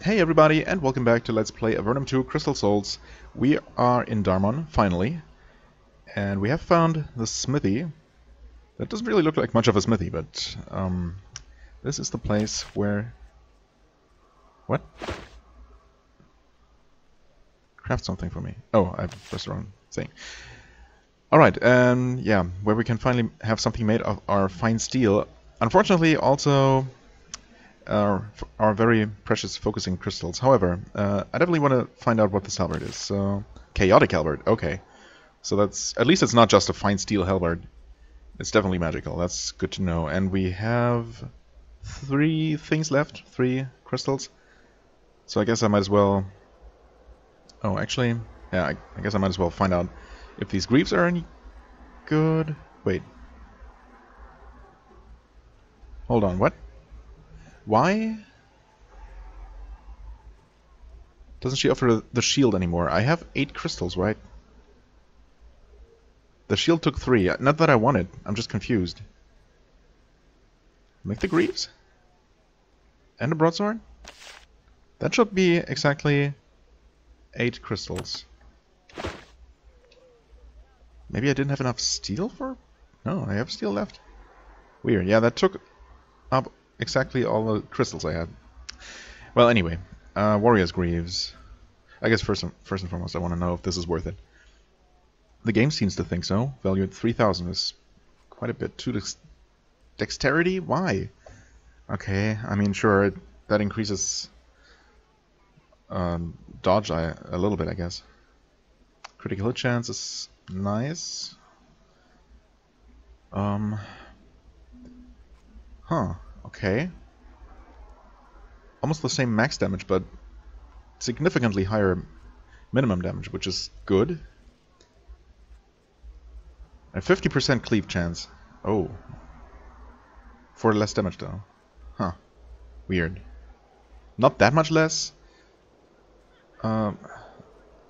Hey everybody, and welcome back to Let's Play Avernum 2 Crystal Souls. We are in Dharmon, finally, and we have found the Smithy. That doesn't really look like much of a smithy, but this is the place where... What? Craft something for me. Oh, I pressed the wrong thing. Alright, yeah, where we can finally have something made of our fine steel. Unfortunately, also... our very precious focusing crystals. However, I definitely want to find out what this halberd is. So, chaotic halberd. Okay, so that's at least it's not just a fine steel halberd. It's definitely magical. That's good to know. And we have 3 things left, 3 crystals. So I guess I might as well. Oh, actually, yeah. I guess I might as well find out if these Greaves are any good. Wait. Hold on. What? Why doesn't she offer the shield anymore? I have 8 crystals, right? The shield took 3. Not that I want it. I'm just confused. Make the Greaves? And a broadsword? That should be exactly 8 crystals. Maybe I didn't have enough steel for... No, I have steel left. Weird. Yeah, that took up exactly all the crystals I had. Well, anyway, Laureus Greaves. I guess first and foremost, I want to know if this is worth it. The game seems to think so. Value at 3,000 is quite a bit. 2 dexterity? Why? Okay, I mean, sure, that increases dodge a little bit, I guess. Critical hit chance is nice. Huh. Okay. Almost the same max damage, but significantly higher minimum damage, which is good. A 50% cleave chance. Oh. For less damage, though. Huh. Weird. Not that much less.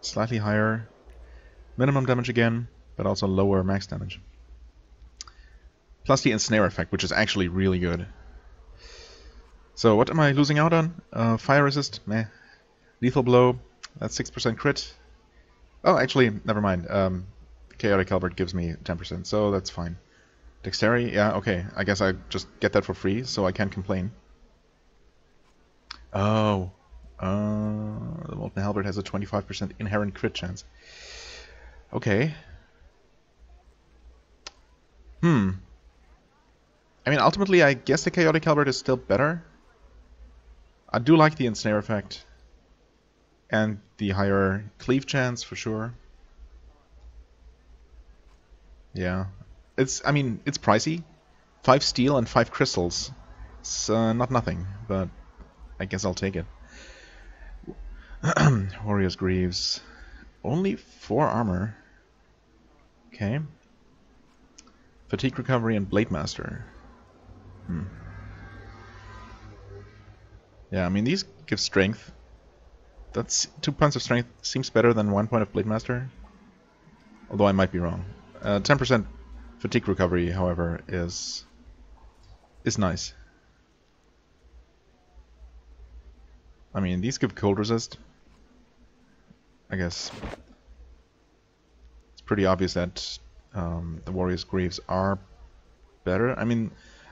Slightly higher minimum damage again, but also lower max damage. Plus the ensnare effect, which is actually really good. So what am I losing out on? Fire resist? Meh. Lethal blow? That's 6% crit. Oh, actually, never mind. Chaotic halberd gives me 10%, so that's fine. Dexterity? Yeah, okay. I guess I just get that for free, so I can't complain. Oh. The molten halberd has a 25% inherent crit chance. Okay. I mean, ultimately, I guess the chaotic halberd is still better. I do like the ensnare effect. And the higher cleave chance, for sure. Yeah. I mean, it's pricey. 5 steel and 5 crystals. It's not nothing, but I guess I'll take it. Laureus Greaves. Only 4 armor. Okay. Fatigue recovery and Blade Master. Yeah, I mean, these give strength. That's 2 points of strength. Seems better than 1 point of Blade Master. Although I might be wrong. 10% fatigue recovery, however, is nice. I mean, these give cold resist. I guess it's pretty obvious that the Laureus Greaves are better. I mean,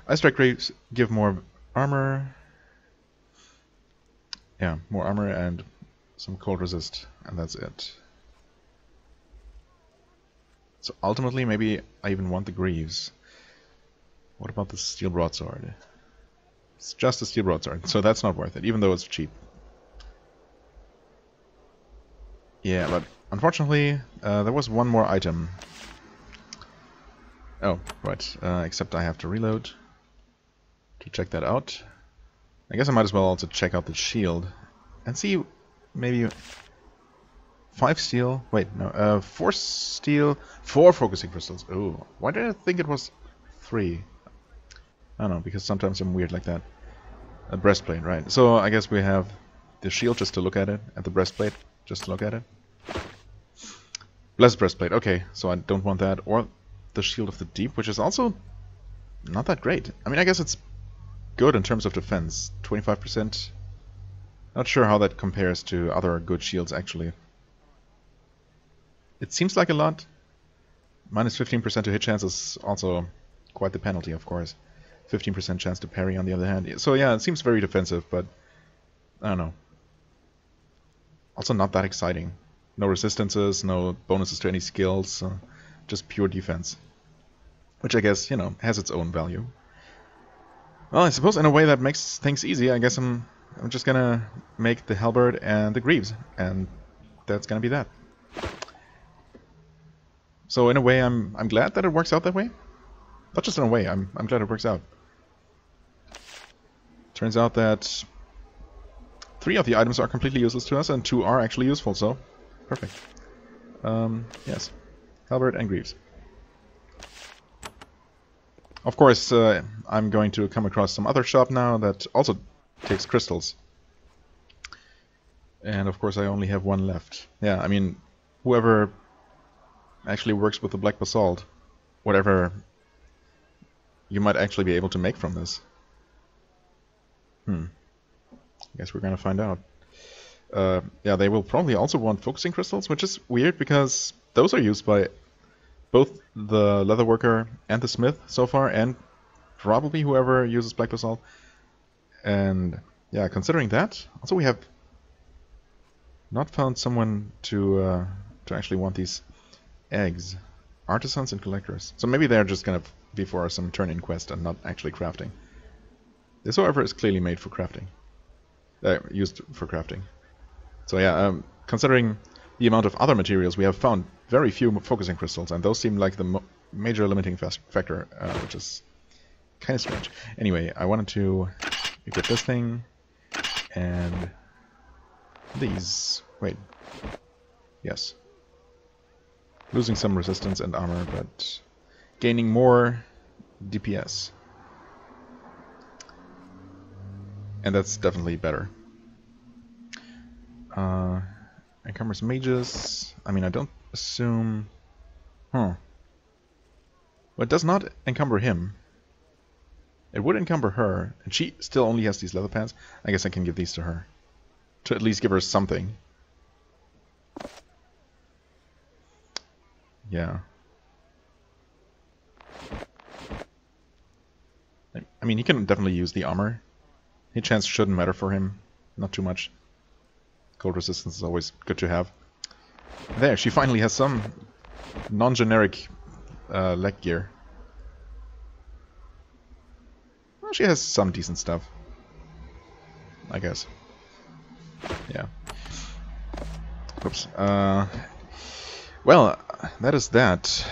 Ice Strike Greaves give more armor. Yeah, more armor and some cold resist, and that's it. So ultimately, maybe I even want the Greaves. What about the steel broadsword? It's just a steel broadsword, so that's not worth it, even though it's cheap. Yeah, but unfortunately, there was one more item. Oh, right. Except I have to reload to check that out. I guess I might as well also check out the shield and see maybe 5 steel. Wait, no, 4 steel, 4 focusing crystals. Oh, why did I think it was 3? I don't know, because sometimes I'm weird like that. A breastplate, right? So I guess we have the shield just to look at it, and the breastplate just to look at it. Blessed breastplate. Okay, so I don't want that, or the shield of the deep, which is also not that great. I mean, I guess it's good in terms of defense. 25% Not sure how that compares to other good shields, actually. It seems like a lot. Minus 15% to hit chance is also quite the penalty, of course. 15% chance to parry, on the other hand. So yeah, it seems very defensive, but I don't know. Also not that exciting. No resistances, no bonuses to any skills, just pure defense. Which I guess, you know, has its own value. Well, I suppose in a way that makes things easy. I guess I'm just gonna make the halberd and the greaves, and that's gonna be that. So in a way, I'm glad that it works out that way. Not just in a way, I'm glad it works out. Turns out that 3 of the items are completely useless to us, and 2 are actually useful. So perfect. Yes, halberd and greaves. Of course, I'm going to come across some other shop now that also takes crystals. And of course I only have 1 left. Yeah, I mean, whoever actually works with the black basalt, whatever you might actually be able to make from this. I guess we're gonna find out. Yeah, they will probably also want focusing crystals, which is weird because those are used by both the leatherworker and the smith so far, and probably whoever uses black basalt. And yeah, considering that, also we have not found someone to actually want these eggs. Artisans and collectors. So maybe they're just gonna be for some turn-in quest and not actually crafting. This, however, is clearly made for crafting. Used for crafting. So yeah, considering the amount of other materials, we have found very few focusing crystals, and those seem like the major limiting factor, which is kind of strange. Anyway, I wanted to equip this thing, and these. Wait. Yes. Losing some resistance and armor, but gaining more DPS. And that's definitely better. Encumbers mages. I mean, I don't assume... Well, it does not encumber him. It would encumber her, and she still only has these leather pants. I guess I can give these to her. To at least give her something. Yeah. I mean, he can definitely use the armor. Hit chance shouldn't matter for him. Not too much. Cold resistance is always good to have. There, she finally has some non-generic leg gear. Well, she has some decent stuff, I guess. Yeah. Oops. Well, that is that.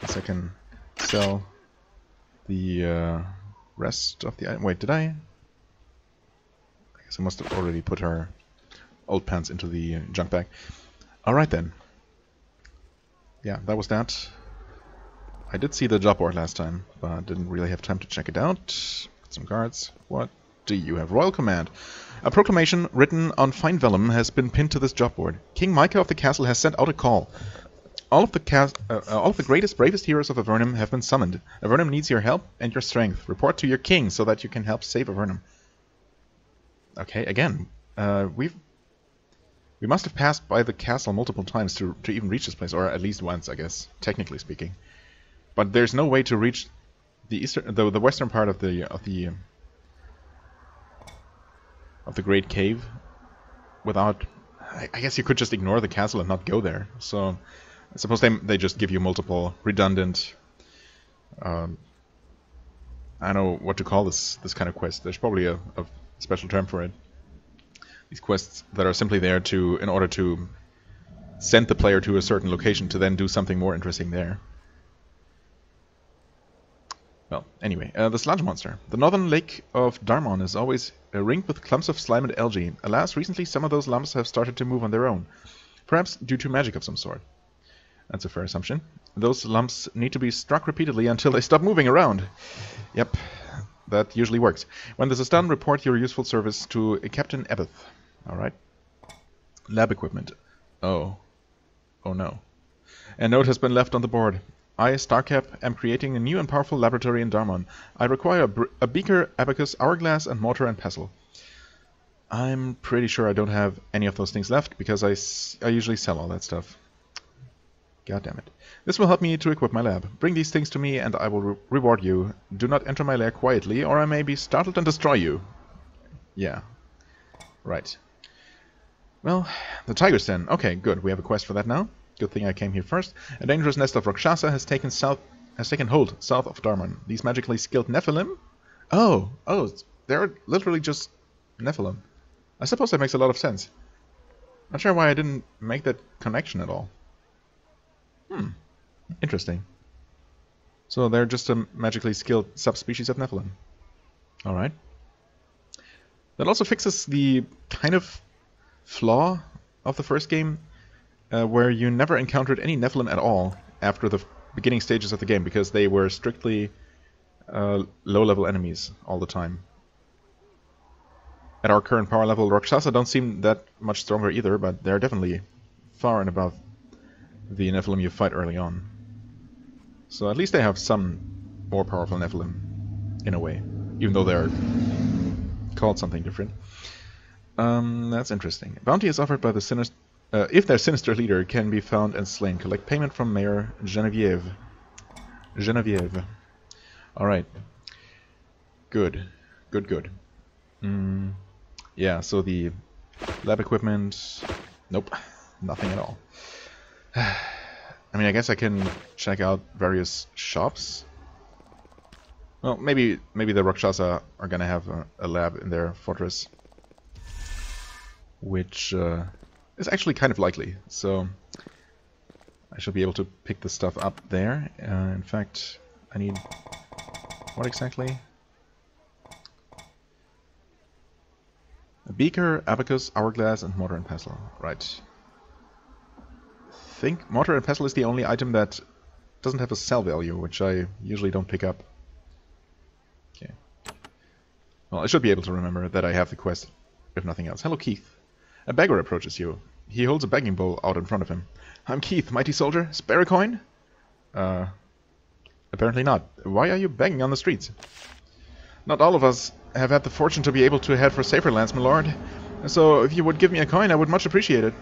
Guess I can sell the rest of the item. Wait, did I? I guess I must have already put her old pants into the junk bag. Alright then. Yeah, that was that. I did see the job board last time, but didn't really have time to check it out. Some guards. What do you have? Royal Command. A proclamation written on fine vellum has been pinned to this job board. King Micah of the castle has sent out a call. All of the greatest, bravest heroes of Avernum have been summoned. Avernum needs your help and your strength. Report to your king so that you can help save Avernum. Okay, again, we must have passed by the castle multiple times to even reach this place, or at least once, I guess, technically speaking. But there's no way to reach the the western part of the Great Cave without. I guess you could just ignore the castle and not go there. So I suppose they just give you multiple redundant. I don't know what to call this kind of quest. There's probably a special term for it. These quests that are simply there in order to send the player to a certain location to then do something more interesting there. Well, anyway, the sludge monster. The northern lake of Dharmon is always ringed with clumps of slime and algae. Alas, recently some of those lumps have started to move on their own. Perhaps due to magic of some sort. That's a fair assumption. Those lumps need to be struck repeatedly until they stop moving around. Yep, that usually works. When this is done, report your useful service to Captain Ebeth. Alright. Lab equipment. Oh. Oh no. A note has been left on the board. I, Starcap, am creating a new and powerful laboratory in Dharmon. I require a beaker, abacus, hourglass, and mortar and pestle. I'm pretty sure I don't have any of those things left, because I usually sell all that stuff. God damn it. This will help me to equip my lab. Bring these things to me and I will reward you. Do not enter my lair quietly, or I may be startled and destroy you. Yeah. Right. Well, the Tiger's Den. Okay, good. We have a quest for that now. Good thing I came here first. A dangerous nest of Rakshasa has taken hold south of Dharmon. These magically skilled Nephilim? Oh, they're literally just Nephilim. I suppose that makes a lot of sense. Not sure why I didn't make that connection at all. Interesting. So they're just a magically skilled subspecies of Nephilim. Alright. That also fixes the kind of flaw of the first game, where you never encountered any Nephilim at all after the beginning stages of the game, because they were strictly low-level enemies all the time. At our current power level, Rakshasa don't seem that much stronger either, but they're definitely far and above the Nephilim you fight early on. So at least they have some more powerful Nephilim, in a way, even though they're called something different. That's interesting. Bounty is offered by the sinister... if their sinister leader can be found and slain, collect payment from Mayor Genevieve. Alright. Good. Yeah, so the lab equipment... Nope. Nothing at all. I mean, I guess I can check out various shops. Well, maybe the Rakshasa are gonna have a lab in their fortress, which is actually kind of likely. So I should be able to pick the stuff up there. In fact, I need... what exactly? A beaker, abacus, hourglass, and mortar and pestle. Right. I think mortar and pestle is the only item that doesn't have a sell value, which I usually don't pick up. Okay. Well, I should be able to remember that I have the quest, if nothing else. Hello, Keith. A beggar approaches you. He holds a begging bowl out in front of him. I'm Keith, mighty soldier. Spare a coin? Apparently not. Why are you begging on the streets? Not all of us have had the fortune to be able to head for safer lands, my lord. So if you would give me a coin, I would much appreciate it.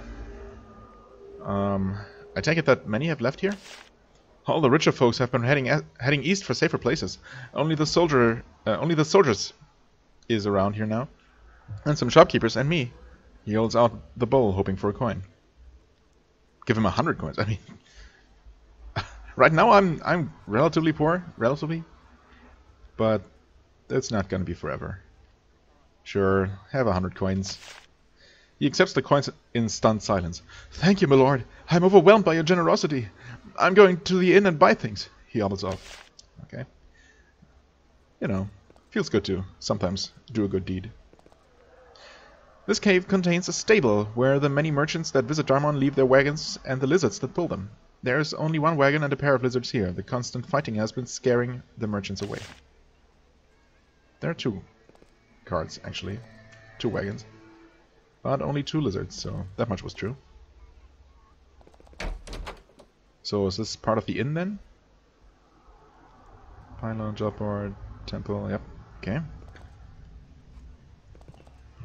I take it that many have left here? All the richer folks have been heading east for safer places. Only the soldiers is around here now. And some shopkeepers and me. He holds out the bowl, hoping for a coin. Give him 100 coins. I mean, right now I'm relatively poor, but that's not gonna be forever. Sure, have 100 coins. He accepts the coins in stunned silence. Thank you, my lord. I'm overwhelmed by your generosity. I'm going to the inn and buy things. He hobbles off. Okay. You know, feels good to sometimes do a good deed. This cave contains a stable where the many merchants that visit Dharmon leave their wagons and the lizards that pull them. There's only one wagon and a pair of lizards here. The constant fighting has been scaring the merchants away. There are 2 carts, actually. 2 wagons. But only 2 lizards, so that much was true. So is this part of the inn then? Pylon, job board, temple, yep, okay.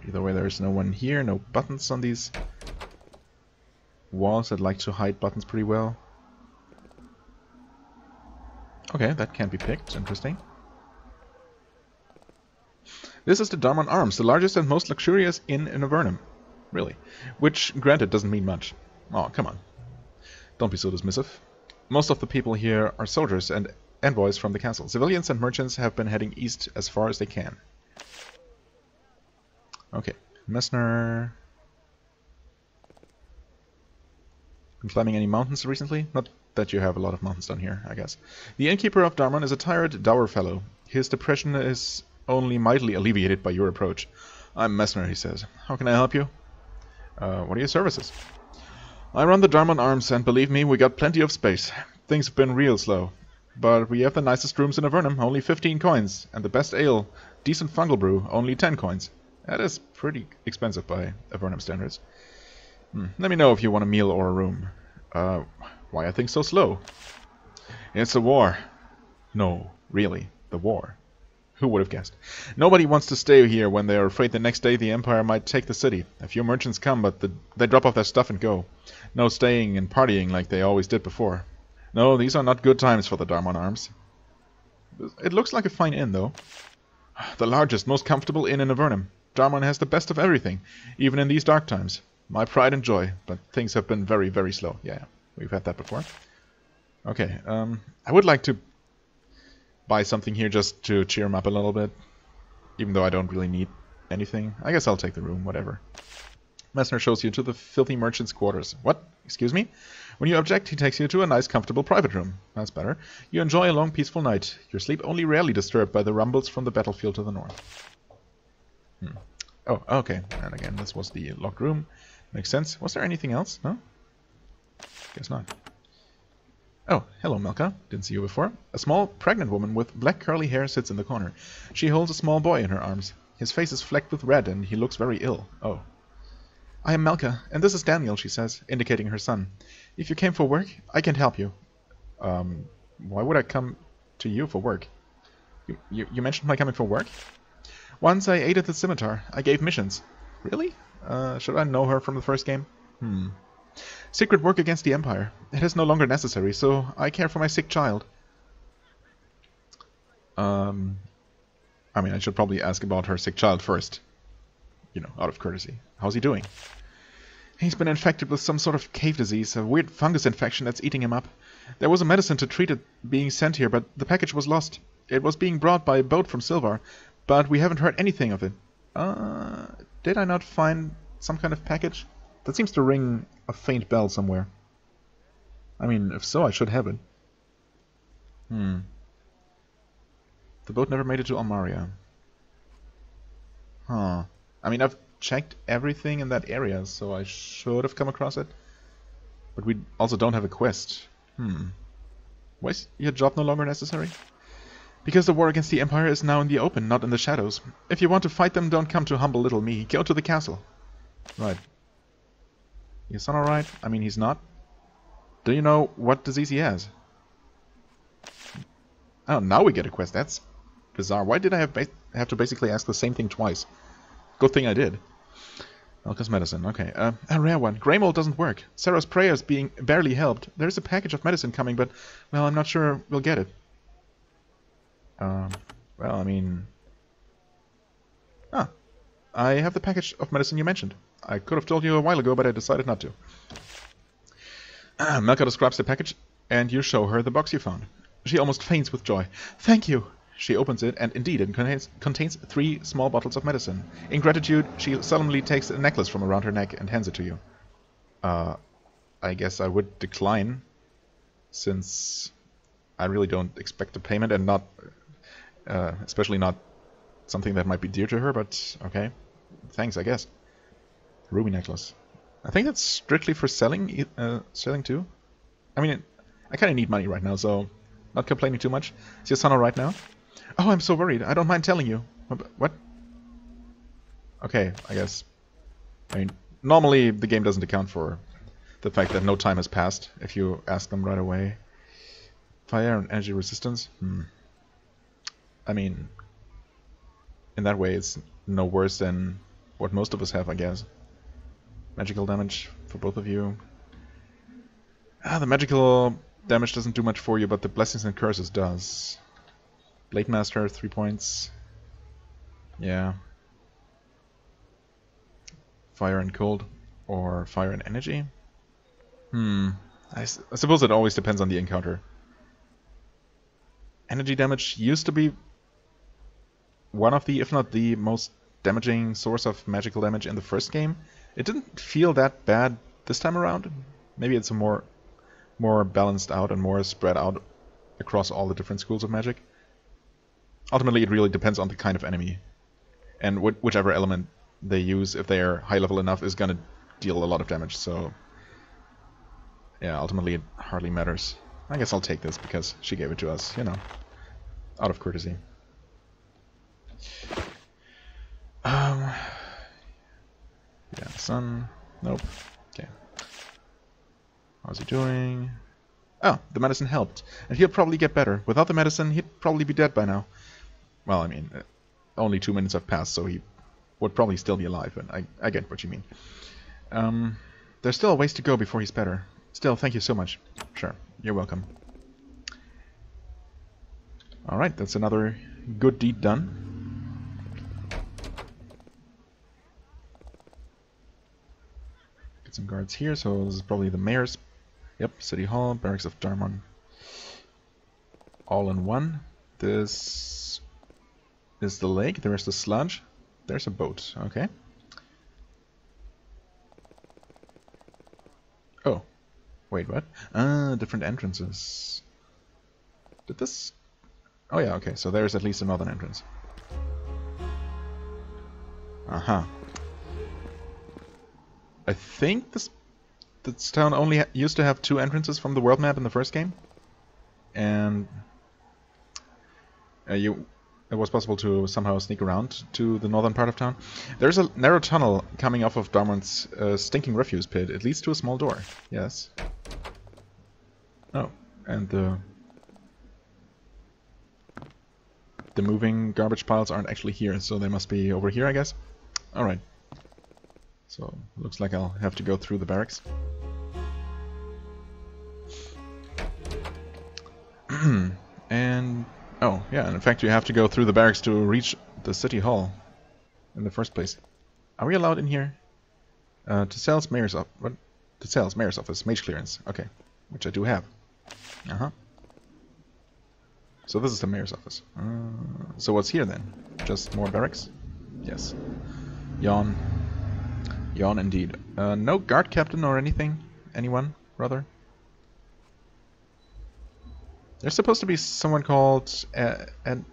Either way, there's no one here, no buttons on these walls that like to hide buttons pretty well. Okay, that can't be picked, interesting. This is the Dharmon Arms, the largest and most luxurious inn in Avernum. Really. Which, granted, doesn't mean much. Oh, come on. Don't be so dismissive. Most of the people here are soldiers and envoys from the castle. Civilians and merchants have been heading east as far as they can. Okay. Messner. Been climbing any mountains recently? Not that you have a lot of mountains down here, I guess. The innkeeper of Dharmon is a tired, dour fellow. His depression is only mildly alleviated by your approach. I'm Messner, he says. How can I help you? What are your services? I run the Dharmon Arms, and believe me, we got plenty of space. Things have been real slow. But we have the nicest rooms in Avernum, only 15 coins. And the best ale, decent fungal brew, only 10 coins. That is pretty expensive by Avernum standards. Let me know if you want a meal or a room. Why are things so slow? It's a war. No, really, the war. Who would have guessed? Nobody wants to stay here when they are afraid the next day the Empire might take the city. A few merchants come, but they drop off their stuff and go. No staying and partying like they always did before. No, these are not good times for the Dharmon arms. It looks like a fine inn, though. The largest, most comfortable inn in Avernum. Dharmon has the best of everything, even in these dark times. My pride and joy, but things have been very, very slow. Yeah, we've had that before. Okay, I would like to buy something here just to cheer him up a little bit, even though I don't really need anything. I guess I'll take the room, whatever. Messner shows you to the filthy merchant's quarters. What? Excuse me? When you object, he takes you to a nice, comfortable private room. That's better. You enjoy a long, peaceful night. Your sleep only rarely disturbed by the rumbles from the battlefield to the north. Oh, okay. And again, this was the locked room. Makes sense. Was there anything else? No? Guess not. Oh, hello, Melka. Didn't see you before. A small, pregnant woman with black curly hair sits in the corner. She holds a small boy in her arms. His face is flecked with red, and he looks very ill. Oh. I am Melka, and this is Daniel, she says, indicating her son. If you came for work, I can't help you. Why would I come to you for work? You mentioned my coming for work? Once I aided the scimitar. I gave missions. Really? Should I know her from the first game? Secret work against the Empire. It is no longer necessary, so I care for my sick child. I mean, I should probably ask about her sick child first. You know, out of courtesy. How's he doing? He's been infected with some sort of cave disease, a weird fungus infection that's eating him up. There was a medicine to treat it being sent here, but the package was lost. It was being brought by a boat from Silvar, but we haven't heard anything of it. Did I not find some kind of package? That seems to ring a faint bell somewhere. I mean, if so, I should have it. The boat never made it to Almaria. Huh. I mean, I've checked everything in that area, so I should have come across it. But we also don't have a quest. Why is your job no longer necessary? Because the war against the Empire is now in the open, not in the shadows. If you want to fight them, don't come to humble little me. Go to the castle. Right. Your son alright? I mean, he's not. Do you know what disease he has? Oh, now we get a quest. That's bizarre. Why did I have to basically ask the same thing twice? Good thing I did. Melka's medicine. Okay. A rare one. Grey mold doesn't work. Sarah's prayers being barely helped. There's a package of medicine coming, but, well, I'm not sure we'll get it. Well, I mean... I have the package of medicine you mentioned. I could have told you a while ago, but I decided not to. Melka describes the package, and you show her the box you found. She almost faints with joy. Thank you! She opens it, and indeed it contains 3 small bottles of medicine. In gratitude, she solemnly takes a necklace from around her neck and hands it to you. I guess I would decline, since I really don't expect a payment, and not, especially not something that might be dear to her, but okay. Thanks, I guess. Ruby necklace. I think that's strictly for selling, selling too. I mean, I kind of need money right now, so not complaining too much. Is your son alright now? Oh, I'm so worried. I don't mind telling you. What? Okay, I guess. I mean, normally the game doesn't account for the fact that no time has passed if you ask them right away. Fire and energy resistance? I mean, in that way it's no worse than what most of us have, I guess. Magical damage for both of you. The magical damage doesn't do much for you, but the blessings and curses does. Blade Master, 3 points. Yeah. Fire and cold, or fire and energy? I suppose it always depends on the encounter. Energy damage used to be one of the, if not the most damaging source of magical damage in the first game. It didn't feel that bad this time around. Maybe it's a more balanced out and more spread out across all the different schools of magic. Ultimately, it really depends on the kind of enemy. And whichever element they use, if they are high level enough, is going to deal a lot of damage. So, yeah, ultimately it hardly matters. I guess I'll take this because she gave it to us, you know, out of courtesy. Yeah, son. Nope. Okay. How's he doing? Oh, the medicine helped. And he'll probably get better. Without the medicine, he'd probably be dead by now. Well, I mean, only 2 minutes have passed, so he would probably still be alive, but I get what you mean. There's still a ways to go before he's better. Still, thank you so much. Sure, you're welcome. Alright, that's another good deed done. Get some guards here, so this is probably the mayor's. Yep, City Hall, Barracks of Dharmon. All in one. This is the lake, there's the sludge. There's a boat, okay. Oh, wait, what? Different entrances. Did this... Oh yeah, okay, so there's at least a northern entrance. Uh-huh. I think this town only used to have 2 entrances from the world map in the first game. And it was possible to somehow sneak around to the northern part of town. There's a narrow tunnel coming off of Dharmon's stinking refuse pit. It leads to a small door. Yes. Oh, and the moving garbage piles aren't actually here, so they must be over here, I guess. Alright. So, looks like I'll have to go through the barracks. And... oh, yeah, and in fact you have to go through the barracks to reach the city hall in the first place. Are we allowed in here? To Sal's mayor's office. What? To Sal's mayor's office. Mage clearance. Okay. Which I do have. Uh-huh. So this is the mayor's office. So what's here then? Just more barracks? Yes. Yawn. Yawn indeed. No guard captain or anything? Anyone, rather? There's supposed to be someone called something.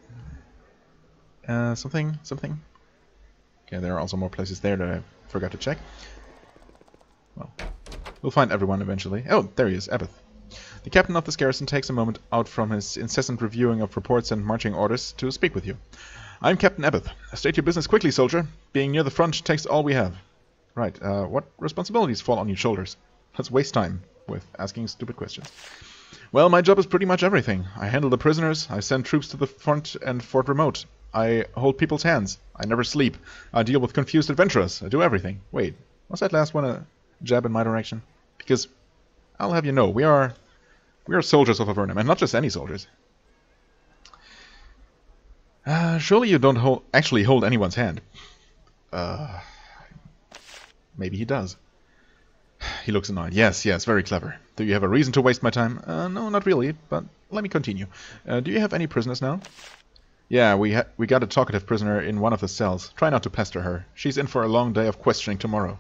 Okay, there are also more places there that I forgot to check. Well, we'll find everyone eventually. Oh, there he is, Abbott. The captain of this garrison takes a moment out from his incessant reviewing of reports and marching orders to speak with you. I'm Captain Abbott. State your business quickly, soldier. Being near the front takes all we have. Right, what responsibilities fall on your shoulders? Let's waste time with asking stupid questions. Well, my job is pretty much everything. I handle the prisoners, I send troops to the front and fort remote. I hold people's hands. I never sleep. I deal with confused adventurers. I do everything. Wait, was that last one a jab in my direction? Because, I'll have you know, we are soldiers of Avernum, and not just any soldiers. Surely you don't actually hold anyone's hand. Maybe he does. He looks annoyed. Yes, very clever. Do you have a reason to waste my time? No, not really, but let me continue. Do you have any prisoners now? Yeah, we got a talkative prisoner in one of the cells. Try not to pester her. She's in for a long day of questioning tomorrow.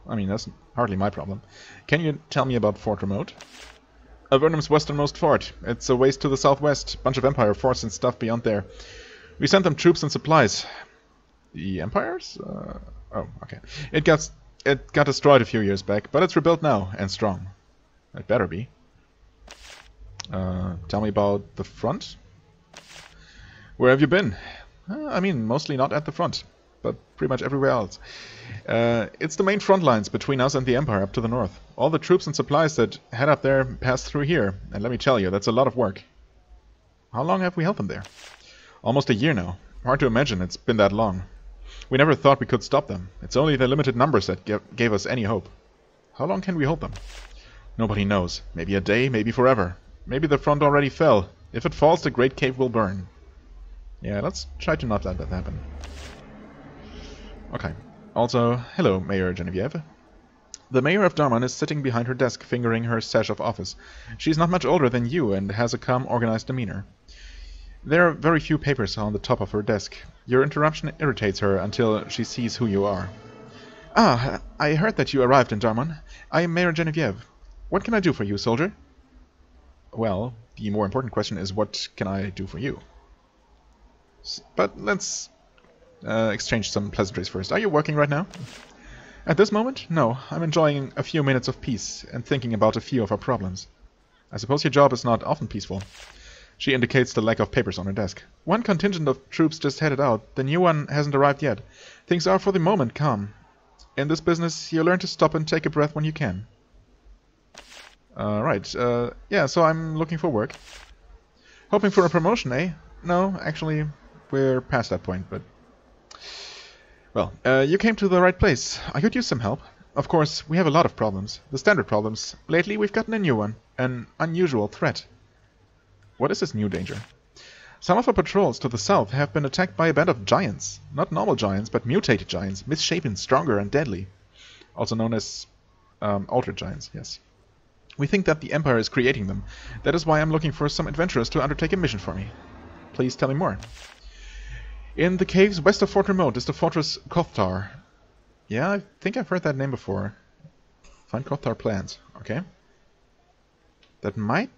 I mean, that's hardly my problem. Can you tell me about Fort Remote? Avernum's westernmost fort. It's a ways to the southwest. Bunch of Empire force and stuff beyond there. We sent them troops and supplies. The Empires? Oh, okay. It got destroyed a few years back, but it's rebuilt now, and strong. It better be. Tell me about the front? Where have you been? I mean, mostly not at the front, but pretty much everywhere else. It's the main front lines between us and the Empire up to the north. All the troops and supplies that head up there pass through here, and let me tell you, that's a lot of work. How long have we held them there? Almost a year now. Hard to imagine it's been that long. We never thought we could stop them. It's only the limited numbers that gave us any hope. How long can we hold them? Nobody knows. Maybe a day, maybe forever. Maybe the front already fell. If it falls, the Great Cave will burn. Yeah, let's try to not let that happen. Okay. Also, hello, Mayor Genevieve. The Mayor of Dharmon is sitting behind her desk, fingering her sash of office. She's not much older than you and has a calm, organized demeanor. There are very few papers on the top of her desk. Your interruption irritates her until she sees who you are. Ah, I heard that you arrived in Dharmon. I am Mayor Genevieve. What can I do for you, soldier? Well, the more important question is, what can I do for you? But let's exchange some pleasantries first. Are you working right now? At this moment? No. I'm enjoying a few minutes of peace and thinking about a few of our problems. I suppose your job is not often peaceful. She indicates the lack of papers on her desk. One contingent of troops just headed out. The new one hasn't arrived yet. Things are for the moment calm. In this business, you learn to stop and take a breath when you can. Right. Yeah, so I'm looking for work. Hoping for a promotion, eh? No, actually, we're past that point, but... Well, you came to the right place. I could use some help. Of course, we have a lot of problems. The standard problems. Lately, we've gotten a new one. An unusual threat. What is this new danger? Some of our patrols to the south have been attacked by a band of giants. Not normal giants, but mutated giants. Misshapen, stronger, and deadly. Also known as altered giants, yes. We think that the Empire is creating them. That is why I'm looking for some adventurers to undertake a mission for me. Please tell me more. In the caves west of Fort Remote is the fortress Kothar. Yeah, I think I've heard that name before. Find Kothar plans. Okay. That might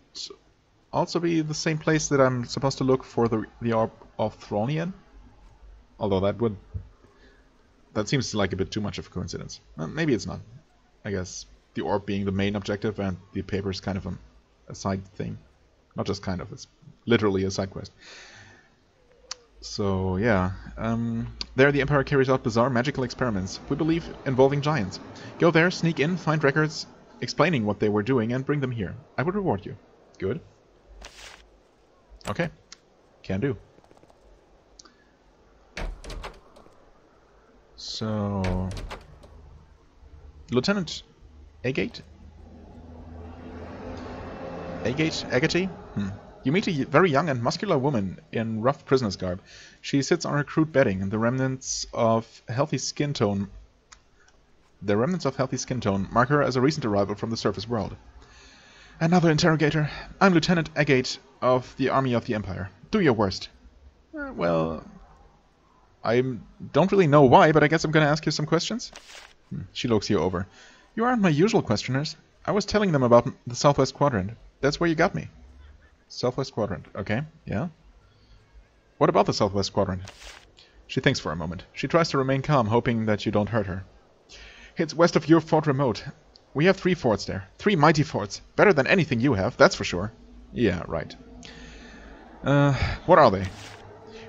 also be the same place that I'm supposed to look for the Orb of Thronian. Although that seems like a bit too much of a coincidence. Well, maybe it's not. I guess the orb being the main objective and the paper is kind of a side thing. Not just kind of, it's literally a side quest. So, yeah. There the Empire carries out bizarre magical experiments, we believe involving giants. Go there, sneak in, find records explaining what they were doing, and bring them here. I would reward you. Good. Okay. Can do. So... Lieutenant Agate? Agate? You meet a very young and muscular woman in rough prisoner's garb. She sits on her crude bedding, and the remnants of healthy skin tone mark her as a recent arrival from the surface world. Another interrogator. I'm Lieutenant Agate of the Army of the Empire. Do your worst. Well, I don't really know why, but I guess I'm gonna ask you some questions. She looks you over. You aren't my usual questioners. I was telling them about the Southwest Quadrant. That's where you got me. Southwest Quadrant. Okay, yeah. What about the Southwest Quadrant? She thinks for a moment. She tries to remain calm, hoping that you don't hurt her. It's west of your Fort Remote. We have 3 forts there. 3 mighty forts. Better than anything you have, that's for sure. Yeah, right. What are they?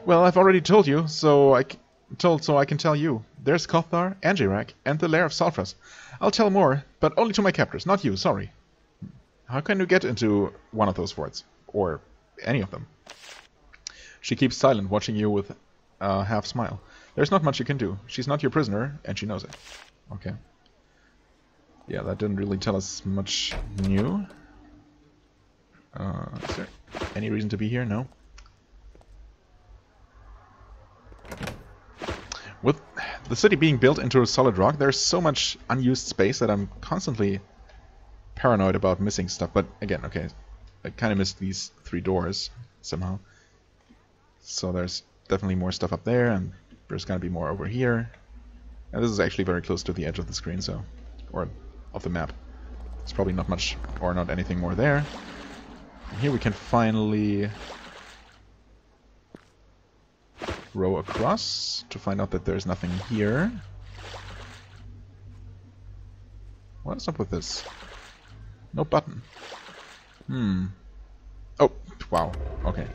Well, I've already told you, so I can tell you. There's Kothar, Angirak, and the Lair of Sulphurus. I'll tell more, but only to my captors, not you, sorry. How can you get into one of those forts? Or any of them? She keeps silent, watching you with a half-smile. There's not much you can do. She's not your prisoner, and she knows it. Okay. Yeah, that didn't really tell us much new. Is there any reason to be here? No. With the city being built into a solid rock, there's so much unused space that I'm constantly paranoid about missing stuff. But again, okay, I kind of missed these 3 doors somehow. So there's definitely more stuff up there, and there's gonna be more over here. And this is actually very close to the edge of the screen, so... or of the map. There's probably not much, or not anything more there. And here we can finally... row across to find out that there's nothing here. What is up with this? No button. Oh, wow. Okay.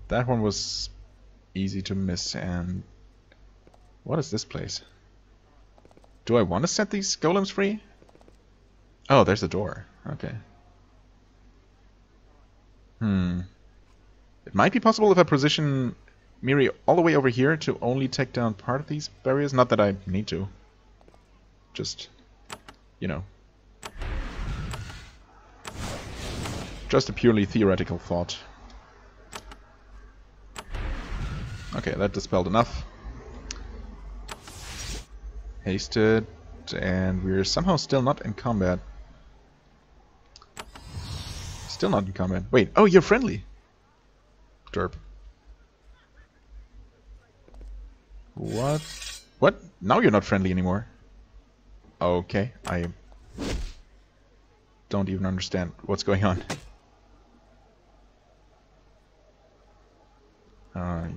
That one was easy to miss, and... what is this place? Do I want to set these golems free? Oh, there's a door. Okay. It might be possible if I position Miri all the way over here to only take down part of these barriers. Not that I need to. Just, you know. Just a purely theoretical thought. Okay, that dispelled enough. Hasted, and we're somehow still not in combat. Still not in combat. Wait, oh, you're friendly! Derp. What? What? Now you're not friendly anymore. Okay, I don't even understand what's going on.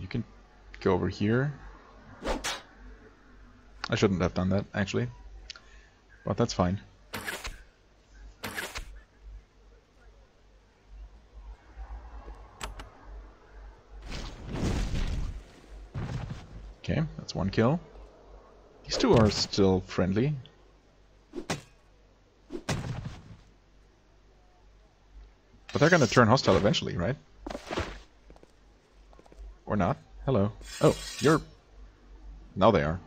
You can go over here. I shouldn't have done that, actually. But that's fine. Okay, that's 1 kill. These 2 are still friendly. But they're gonna turn hostile eventually, right? Or Or not. Hello. Oh, you're... Now they are.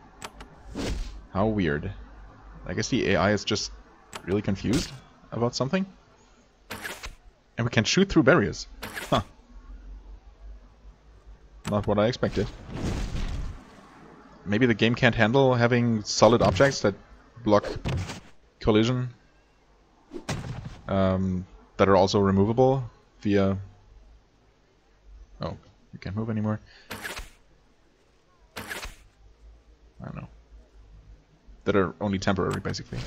How weird. I guess the AI is just really confused about something. And we can shoot through barriers. Huh. Not what I expected. Maybe the game can't handle having solid objects that block collision. That are also removable via... Oh, you can't move anymore. I don't know. That are only temporary, basically.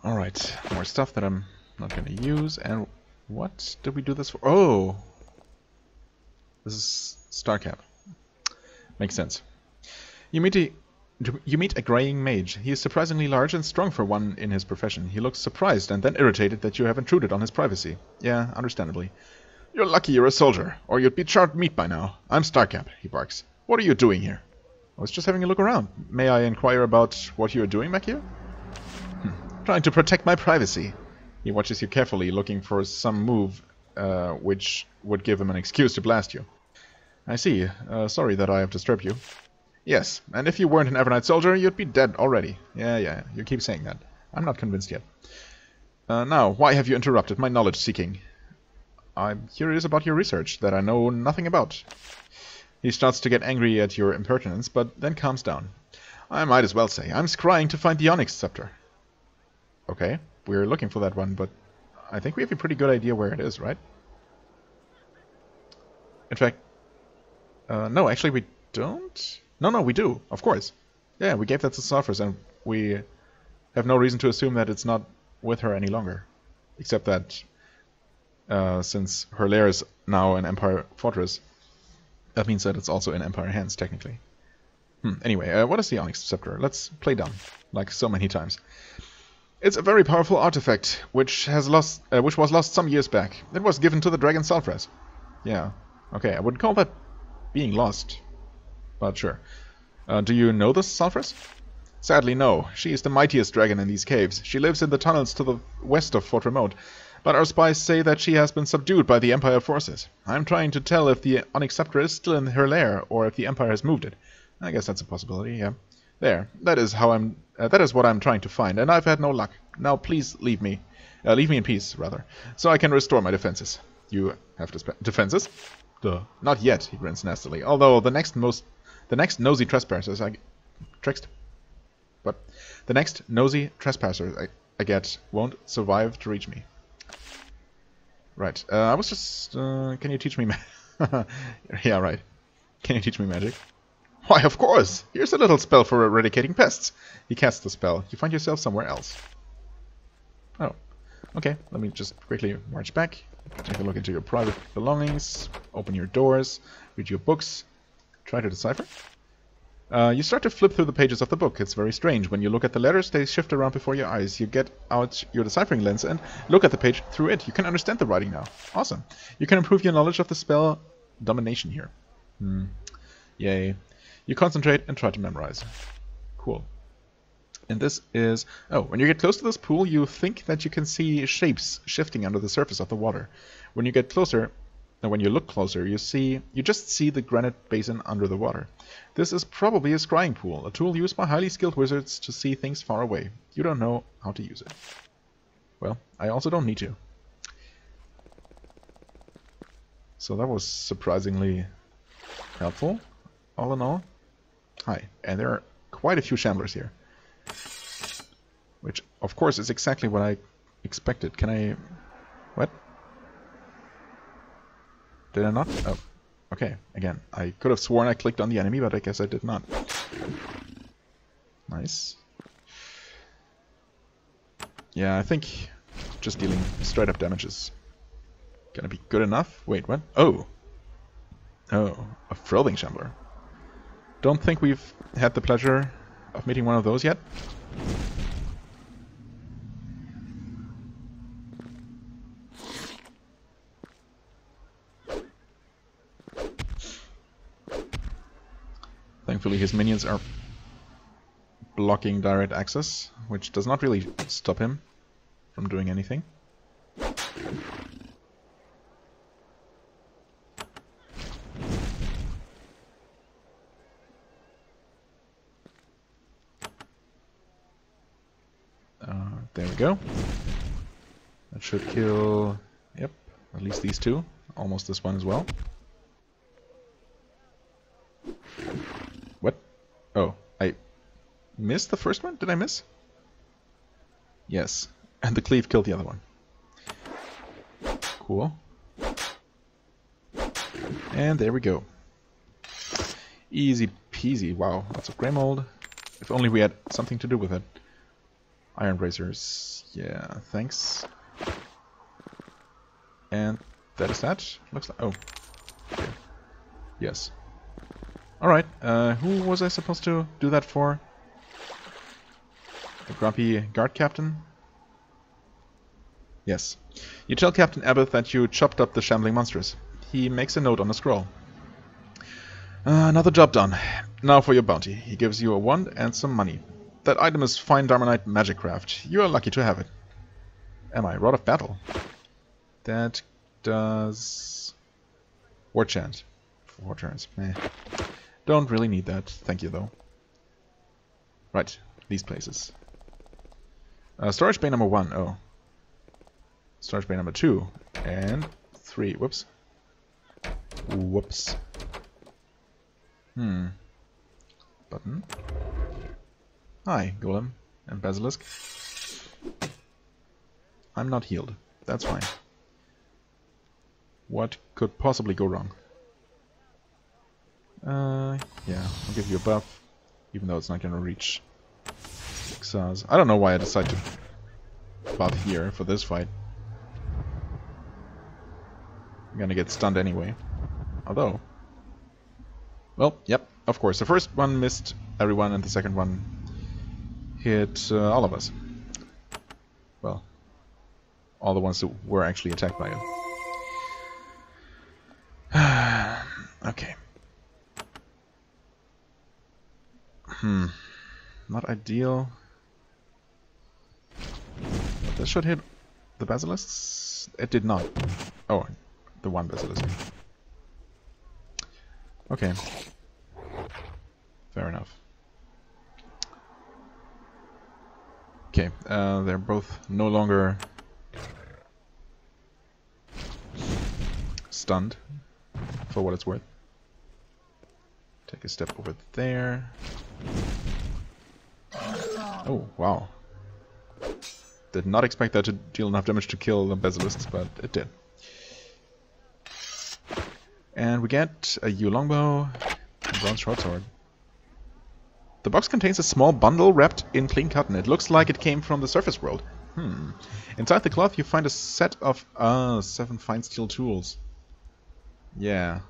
Alright, more stuff that I'm not going to use. And what did we do this for? Oh! This is Starcap. Makes sense. You meet a graying mage. He is surprisingly large and strong for one in his profession. He looks surprised and then irritated that you have intruded on his privacy. Yeah, understandably. You're lucky you're a soldier, or you'd be charred meat by now. I'm Starcap, he barks. What are you doing here? I was just having a look around. May I inquire about what you're doing back here? Trying to protect my privacy. He watches you carefully, looking for some move which would give him an excuse to blast you. I see. Sorry that I have disturbed you. Yes, and if you weren't an Avernite soldier, you'd be dead already. Yeah, you keep saying that. I'm not convinced yet. Now, why have you interrupted my knowledge-seeking? I'm curious about your research that I know nothing about. He starts to get angry at your impertinence, but then calms down. I might as well say, I'm scrying to find the Onyx Scepter. Okay, we're looking for that one, but I think we have a pretty good idea where it is, right? In fact, no, actually we don't. No, we do, of course. Yeah, we gave that to Sophros, and we have no reason to assume that it's not with her any longer. Except that, since her lair is now an Empire fortress, that means that it's also in Empire hands, technically. Anyway, what is the Onyx Scepter? Let's play dumb, like so many times. It's a very powerful artifact, which was lost some years back. It was given to the dragon Sulfras. Yeah, okay, I wouldn't call that being lost, but sure. Do you know this Sulfras? Sadly, no. She is the mightiest dragon in these caves. She lives in the tunnels to the west of Fort Remote, but our spies say that she has been subdued by the Empire forces. I'm trying to tell if the Onyx Scepter is still in her lair, or if the Empire has moved it. I guess that's a possibility, yeah. There. That is what I'm trying to find, and I've had no luck. Now please leave me in peace, rather, so I can restore my defenses. You have defenses? Duh. Not yet, he grins nastily. Although the next nosy trespassers I get won't survive to reach me. Right. I was just. Can you teach me? Yeah, right. Can you teach me magic? Why, of course! Here's a little spell for eradicating pests. He casts the spell. You find yourself somewhere else. Oh. Okay, let me just quickly march back. Take a look into your private belongings. Open your doors. Read your books. Try to decipher. You start to flip through the pages of the book. It's very strange. When you look at the letters, they shift around before your eyes. You get out your deciphering lens and look at the page through it. You can understand the writing now. Awesome. You can improve your knowledge of the spell Domination here. Yay. You concentrate and try to memorize. Cool. And this is... Oh, when you get close to this pool, you think that you can see shapes shifting under the surface of the water. When you get closer... And when you look closer, you just see the granite basin under the water. This is probably a scrying pool, a tool used by highly skilled wizards to see things far away. You don't know how to use it. Well, I also don't need to. So that was surprisingly helpful, all in all. Hi, and there are quite a few shamblers here. Which, of course, is exactly what I expected. Can I... What? Did I not? Oh, okay. Again, I could have sworn I clicked on the enemy, but I guess I did not. Nice. Yeah, I think just dealing straight up damage is gonna be good enough. Wait, what? Oh! Oh, a Frothing Shambler. Don't think we've had the pleasure of meeting one of those yet. Thankfully his minions are blocking direct access, which does not really stop him from doing anything. There we go. That should kill, yep, at least these two. Almost this one as well. What? Oh, I missed the first one? Did I miss? Yes. And the cleave killed the other one. Cool. And there we go. Easy peasy. Wow, lots of grey mold. If only we had something to do with it. Iron bracers. Yeah, thanks. And that is that. Looks like... oh. Okay. Yes. Alright, who was I supposed to do that for? The grumpy guard captain? Yes. You tell Captain Abbott that you chopped up the shambling monsters. He makes a note on the scroll. Another job done. Now for your bounty. He gives you a wand and some money. That item is fine Dharmonite magic craft. You are lucky to have it. Am I? Rod of Battle. That does... War chant. 4 turns. Meh. Don't really need that. Thank you, though. Right. These places. Storage bay number 1. Oh. Storage bay number 2. And 3. Whoops. Whoops. Button. Hi, Golem and Basilisk. I'm not healed. That's fine. What could possibly go wrong? Yeah, I'll give you a buff, even though it's not gonna reach Exile. I don't know why I decided to buff here for this fight. I'm gonna get stunned anyway. Although... well, yep, of course. The first one missed everyone and the second one hit all of us. Well, all the ones that were actually attacked by it. Okay. Not ideal. But this should hit the basilisks. It did not. Oh, the one basilisk. Okay. Fair enough. Okay, they're both no longer stunned, for what it's worth. Take a step over there. Oh, wow. Did not expect that to deal enough damage to kill the basilisks, but it did. And we get a yew longbow and bronze shortsword. The box contains a small bundle wrapped in clean cotton. It looks like it came from the surface world. Inside the cloth you find a set of 7 fine steel tools. Yeah.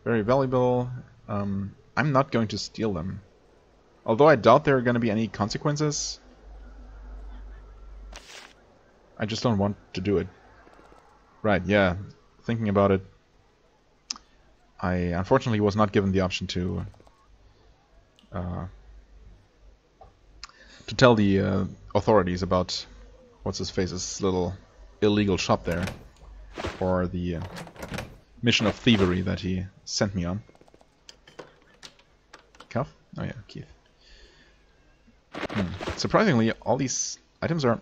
Very valuable. I'm not going to steal them. Although I doubt there are going to be any consequences. I just don't want to do it. Right, yeah. Thinking about it, I unfortunately was not given the option to tell the authorities about what's-his-face's little illegal shop there, or the mission of thievery that he sent me on. Cuff? Oh yeah, Keith. Surprisingly, all these items are,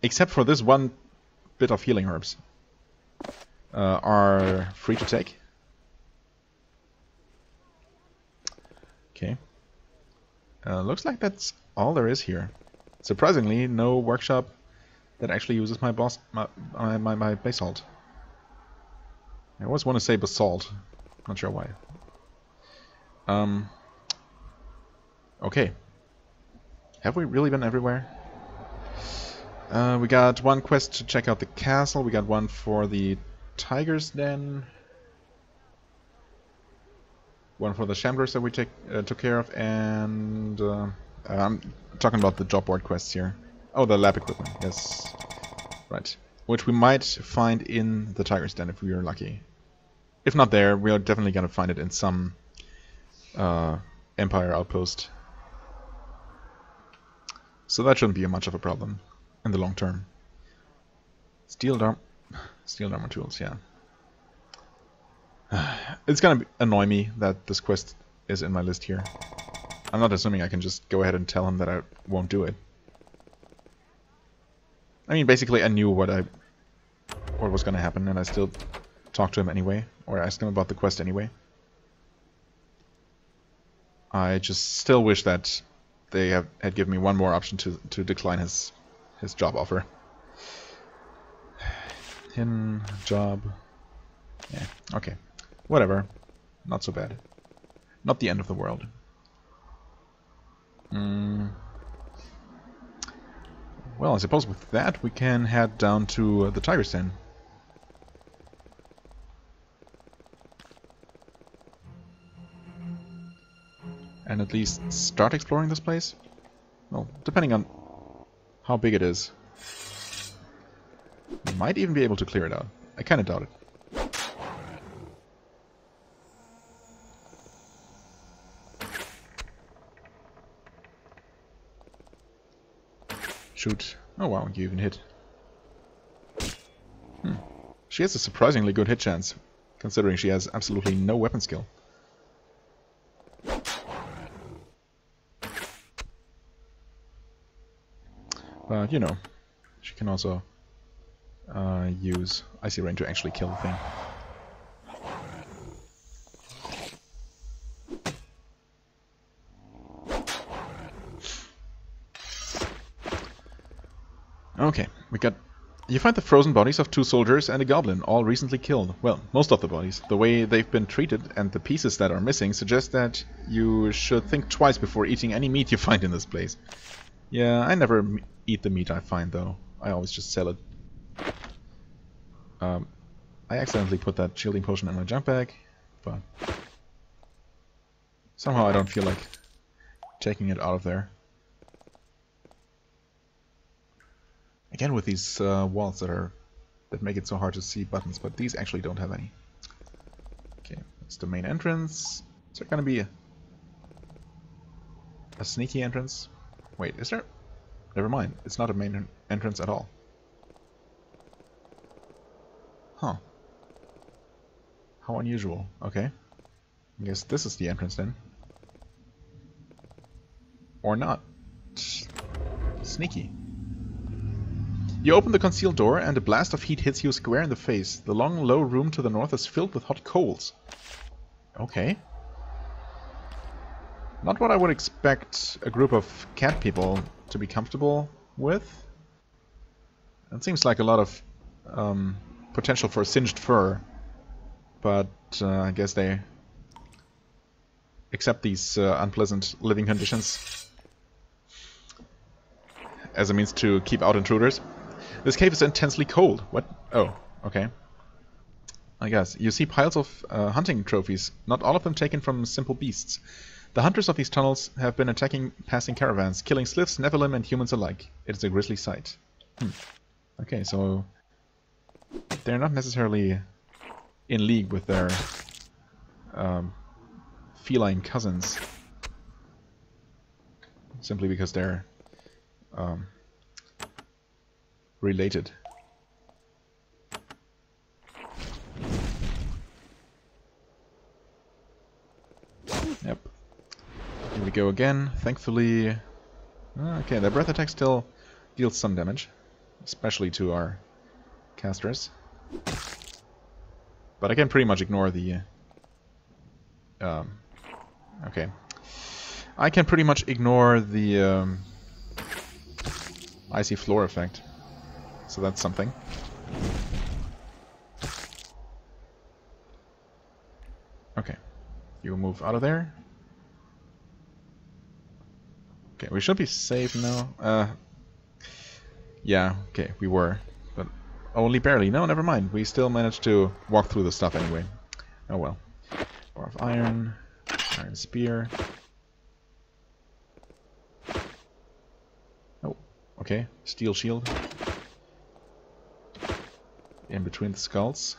except for this one bit of healing herbs, are free to take. Okay. Looks like that's all there is here. Surprisingly, no workshop that actually uses my basalt. I always want to say basalt. Not sure why. Okay. Have we really been everywhere? We got one quest to check out the castle. We got one for the tiger's den. One for the shamblers that we took care of, and I'm talking about the job board quests here. Oh, the lab equipment, yes. Right. Which we might find in the tiger's den if we are lucky. If not there, we are definitely going to find it in some Empire outpost. So that shouldn't be much of a problem in the long term. Steel Dharmon tools, yeah. It's gonna annoy me that this quest is in my list here. I'm not assuming I can just go ahead and tell him that I won't do it. I mean, basically I knew what was gonna happen, and I still talked to him anyway, or asked him about the quest anyway. I just still wish that they had given me one more option to decline his job offer. Hidden job. Yeah, okay. Whatever. Not so bad. Not the end of the world. Well, I suppose with that we can head down to the Tiger's Den. And at least start exploring this place? Well, depending on how big it is. Might even be able to clear it out. I kinda doubt it. Shoot. Oh wow, you even hit. She has a surprisingly good hit chance, considering she has absolutely no weapon skill. But, you know, she can also use Icy Rain to actually kill the thing. Okay, we got... You find the frozen bodies of 2 soldiers and a goblin, all recently killed. Well, most of the bodies. The way they've been treated and the pieces that are missing suggest that you should think twice before eating any meat you find in this place. Yeah, I never eat the meat I find, though. I always just sell it. I accidentally put that shielding potion in my junk bag, but somehow I don't feel like taking it out of there. Again with these walls that make it so hard to see buttons, but these actually don't have any. Okay, that's the main entrance. Is there gonna be a sneaky entrance? Wait, is there? Never mind, it's not a main entrance at all. Huh. How unusual. Okay. I guess this is the entrance then. Or not. Sneaky. You open the concealed door and a blast of heat hits you square in the face. The long, low room to the north is filled with hot coals. Okay. Not what I would expect a group of cat people to be comfortable with. It seems like a lot of potential for singed fur, but I guess they accept these unpleasant living conditions as a means to keep out intruders. This cave is intensely cold. What? Oh, okay. I guess. You see piles of hunting trophies, not all of them taken from simple beasts. The hunters of these tunnels have been attacking passing caravans, killing sliths, Nephilim, and humans alike. It is a grisly sight. Okay, so they're not necessarily in league with their feline cousins, simply because they're related. Yep. Here we go again. Thankfully... Okay, their breath attack still deals some damage, especially to our casters. But I can pretty much ignore the... okay. I can pretty much ignore the icy floor effect. So that's something. Okay. You move out of there. Okay, we should be safe now. Yeah, okay, we were. But only barely. No, never mind. We still managed to walk through the stuff anyway. Oh well. Bar of iron. Iron spear. Oh, okay. Steel shield. In between the skulls.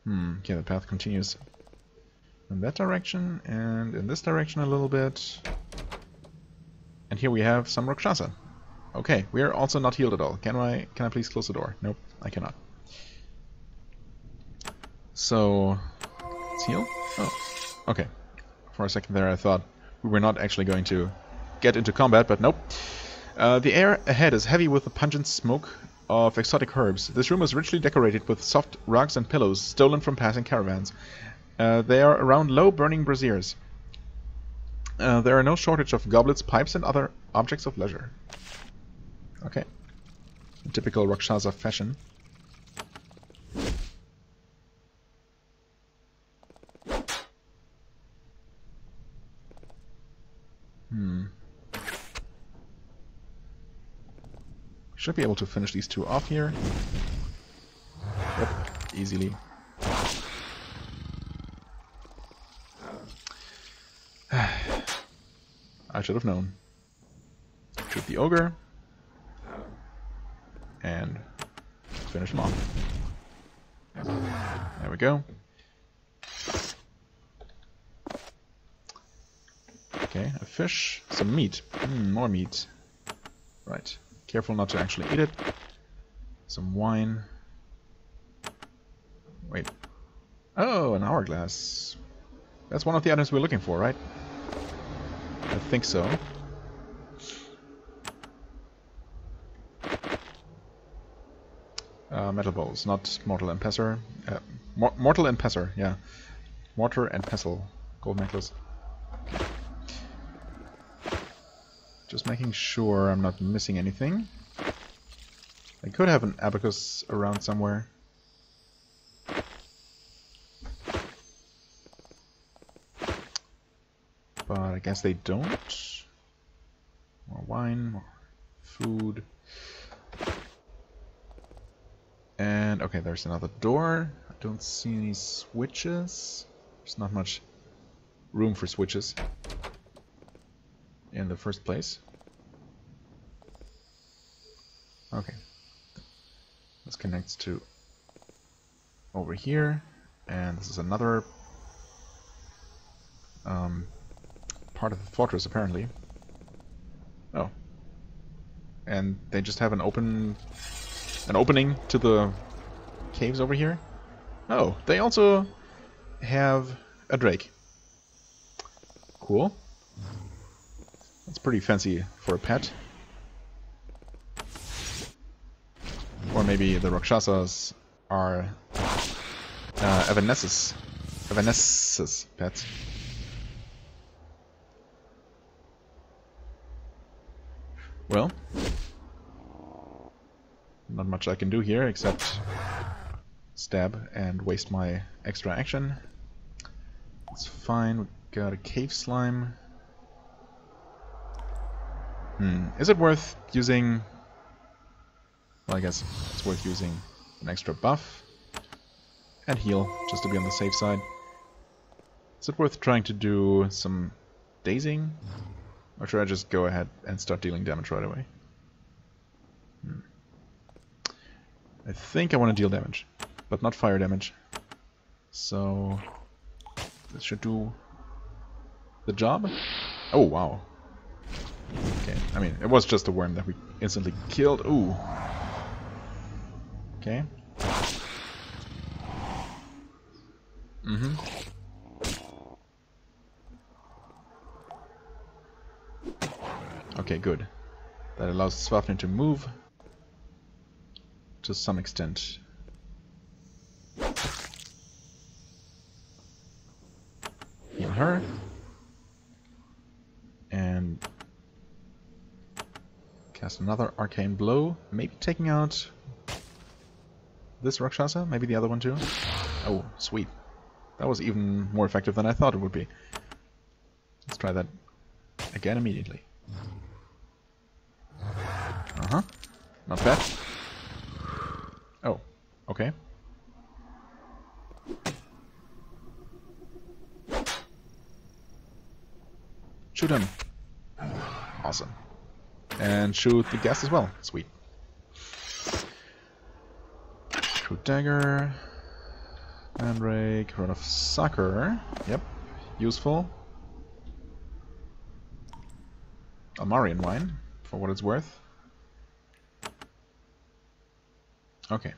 Okay, the path continues In that direction, and in this direction a little bit. And here we have some Rakshasa. Okay, we are also not healed at all. Can I please close the door? Nope, I cannot. So, let's heal. Oh, okay. For a second there I thought we were not actually going to get into combat, but nope. The air ahead is heavy with the pungent smoke of exotic herbs. This room is richly decorated with soft rugs and pillows stolen from passing caravans. They are around low burning braziers. There are no shortage of goblets, pipes, and other objects of leisure. Okay. In typical Rakshasa fashion. Should be able to finish these two off here. Yep, easily. I should have known. Shoot the ogre. And finish him off. There we go. Okay, a fish, some meat. More meat. Right. Careful not to actually eat it. Some wine. Wait. Oh, an hourglass. That's one of the items we're looking for, right? I think so. Metal bowls, not mortal and pestle. Mortal and pestle, yeah. Mortar and pestle. Gold necklace. Just making sure I'm not missing anything. I could have an abacus around somewhere. But I guess they don't. More wine, more food. And okay, there's another door. I don't see any switches. There's not much room for switches in the first place. Okay. This connects to over here, and this is another part of the fortress apparently. Oh. And they just have an opening to the caves over here. Oh, they also have a drake. Cool. That's pretty fancy for a pet. Or maybe the Rakshasas are Evanesce's pets. Well, not much I can do here except stab and waste my extra action. It's fine. We got a cave slime. Is it worth using... Well, I guess it's worth using an extra buff and heal, just to be on the safe side. Is it worth trying to do some dazing? Or should I just go ahead and start dealing damage right away? I think I want to deal damage, but not fire damage. So this should do the job. Oh, wow. Okay, I mean, it was just a worm that we instantly killed. Ooh. Okay. Okay, good. That allows Swafnir to move to some extent. Heal her. And cast another arcane blow. Maybe taking out this Rakshasa, maybe the other one too. Oh, sweet. That was even more effective than I thought it would be. Let's try that again immediately. Not bad. Oh, okay. Shoot him. Awesome. And shoot the gas as well. Sweet. Shoot dagger. Mandrake. Rod of Sucker. Yep. useful. Almarian wine, for what it's worth. Okay.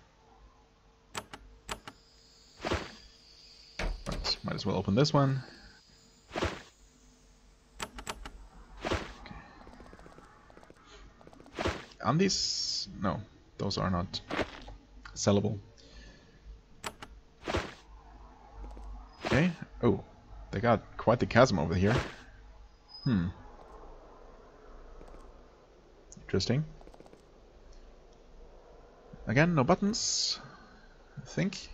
But might as well open this one. Okay. On these... no, those are not sellable. Okay. Oh, they got quite the chasm over here. Interesting. Again, no buttons, I think.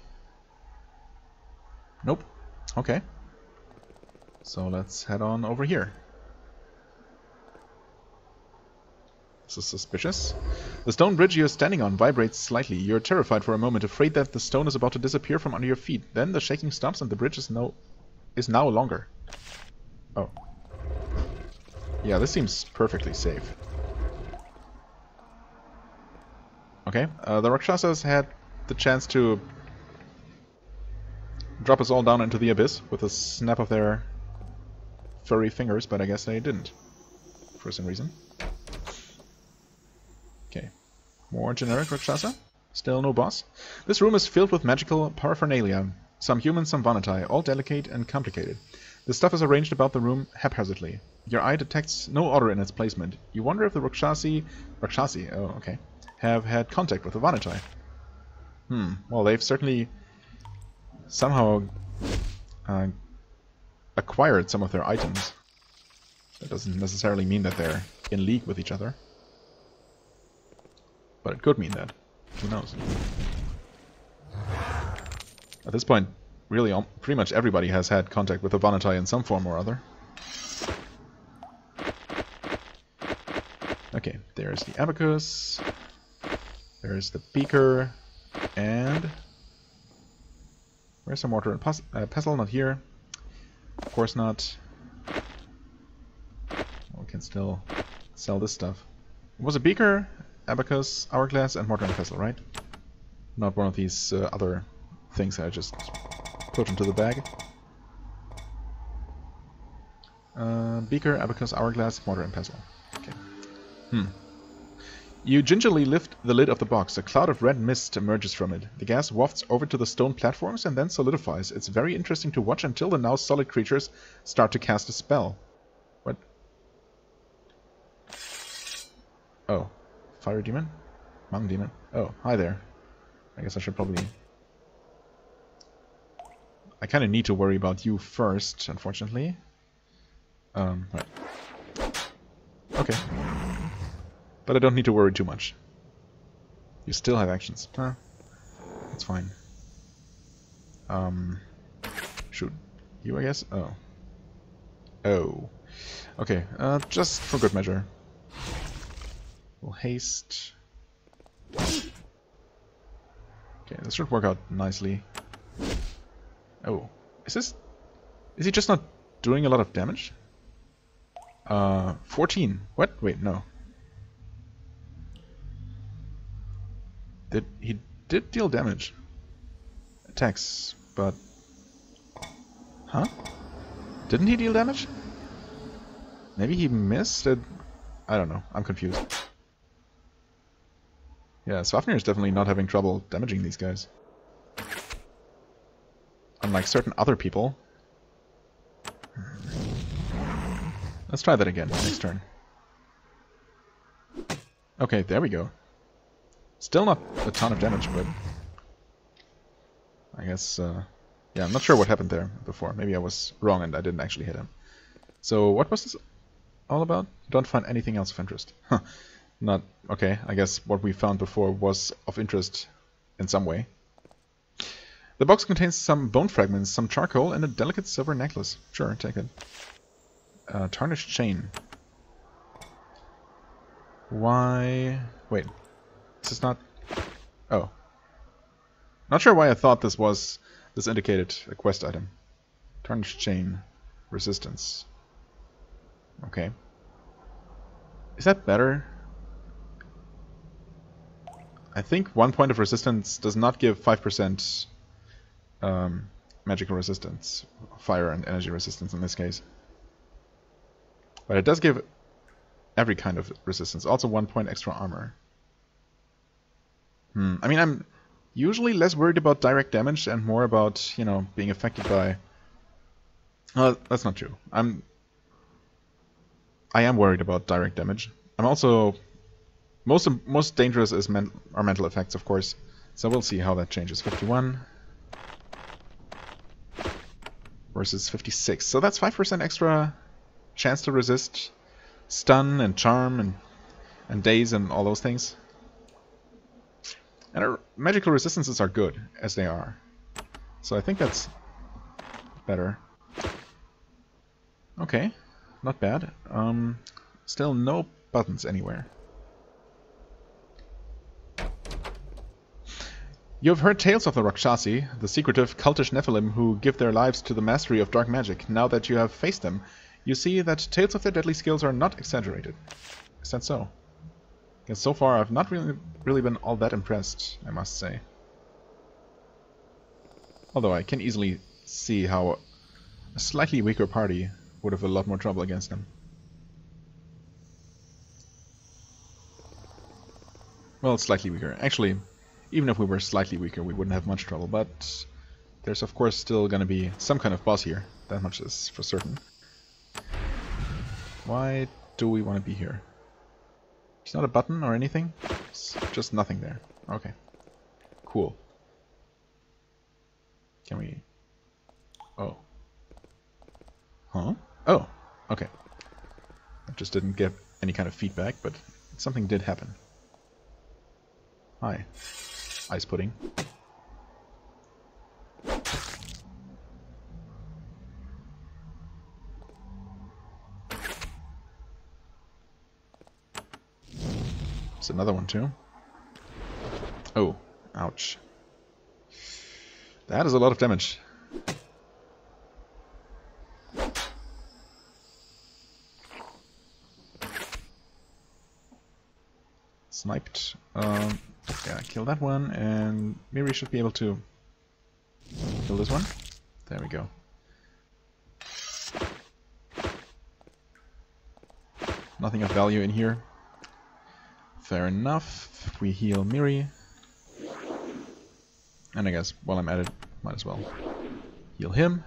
Nope. Okay. So let's head on over here. This is suspicious. The stone bridge you're standing on vibrates slightly. You're terrified for a moment, afraid that the stone is about to disappear from under your feet. Then the shaking stops and the bridge is now longer. Oh. Yeah, this seems perfectly safe. Okay, the Rakshasas had the chance to drop us all down into the abyss with a snap of their furry fingers, but I guess they didn't, for some reason. Okay, more generic Rakshasa. Still no boss. This room is filled with magical paraphernalia. Some human, some Vanatae, all delicate and complicated. The stuff is arranged about the room haphazardly. Your eye detects no order in its placement. You wonder if the Rakshasi, oh okay, have had contact with the Vanatae. Well, they've certainly somehow acquired some of their items. That doesn't necessarily mean that they're in league with each other. But it could mean that. Who knows? At this point, really, pretty much everybody has had contact with the Vanatae in some form or other. Okay, there's the abacus. There's the beaker. And... where's the mortar and pestle? Not here. Of course not. Well, we can still sell this stuff. It was a beaker, abacus, hourglass, and mortar and pestle, right? Not one of these other things that I just put into the bag. Beaker, abacus, hourglass, mortar and pestle. Okay. You gingerly lift the lid of the box. A cloud of red mist emerges from it. The gas wafts over to the stone platforms and then solidifies. It's very interesting to watch until the now solid creatures start to cast a spell. What? Oh. Fire demon? Monk demon? Oh, hi there. I guess I should probably... I kind of need to worry about you first, unfortunately. Right. Okay. But I don't need to worry too much. You still have actions. Huh. That's fine. Shoot. You, I guess? Oh. Oh. Okay, just for good measure. We'll haste. Okay, this should work out nicely. Oh. Is he just not doing a lot of damage? 14. What? Wait, no. He did deal damage. Attacks, but... huh? Didn't he deal damage? Maybe he missed it? I don't know. I'm confused. Yeah, Swafnir is definitely not having trouble damaging these guys. Unlike certain other people. Let's try that again next turn. Okay, there we go. Still not a ton of damage, but... I guess, yeah, I'm not sure what happened there before. Maybe I was wrong and I didn't actually hit him. So, what was this all about? Don't find anything else of interest. Huh. Not... okay, I guess what we found before was of interest in some way. The box contains some bone fragments, some charcoal, and a delicate silver necklace. Sure, take it. Tarnished chain. Why... wait. This is not... oh. Not sure why I thought this indicated a quest item. Tarnished chain. Resistance. Okay. Is that better? I think 1 point of resistance does not give 5% magical resistance. Fire and energy resistance in this case. But it does give every kind of resistance. Also 1 point extra armor. I mean, I'm usually less worried about direct damage and more about, you know, being affected by... Well, that's not true. I am worried about direct damage. I'm also... Most dangerous are mental effects, of course. So we'll see how that changes. 51 versus 56. So that's 5% extra chance to resist stun and charm and daze and all those things. And our magical resistances are good, as they are. So I think that's better. Okay, not bad. Still no buttons anywhere. You have heard tales of the Rakshasi, the secretive, cultish Nephilim who give their lives to the mastery of dark magic. Now that you have faced them, you see that tales of their deadly skills are not exaggerated. Is that so? Because so far I've not really been all that impressed, I must say. Although I can easily see how a slightly weaker party would have a lot more trouble against them. Well, slightly weaker. Actually, even if we were slightly weaker, we wouldn't have much trouble, but there's of course still gonna be some kind of boss here. That much is for certain. Why do we want to be here? There's not a button or anything? It's just nothing there. Okay. Cool. Can we... Oh. Huh? Oh, okay. I just didn't get any kind of feedback, but something did happen. Hi. Ice pudding. It's another one too. Oh, ouch. That is a lot of damage. Sniped. Yeah, kill that one, and Miri should be able to kill this one. There we go. Nothing of value in here. Fair enough. We heal Miri. And I guess while I'm at it, might as well heal him.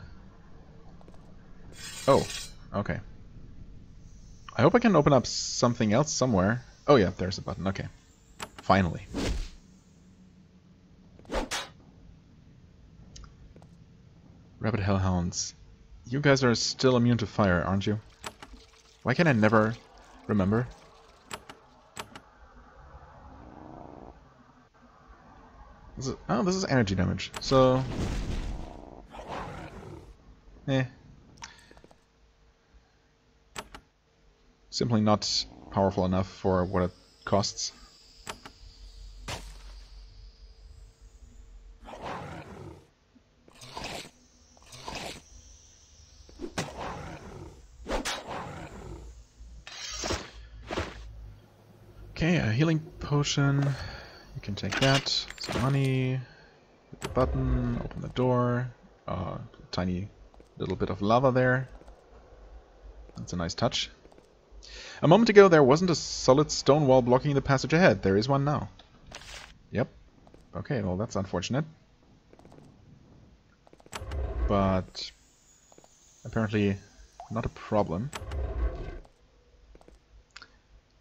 Oh, okay. I hope I can open up something else somewhere. Oh yeah, there's a button. Okay. Finally. Rabid Hellhounds. You guys are still immune to fire, aren't you? Why can I never remember? Oh, this is energy damage. So... Simply not powerful enough for what it costs. Okay, a healing potion. You can take that. Some money. Hit the button. Open the door. Tiny little bit of lava there. That's a nice touch. A moment ago there wasn't a solid stone wall blocking the passage ahead. There is one now. Yep. Okay, well that's unfortunate. But apparently not a problem.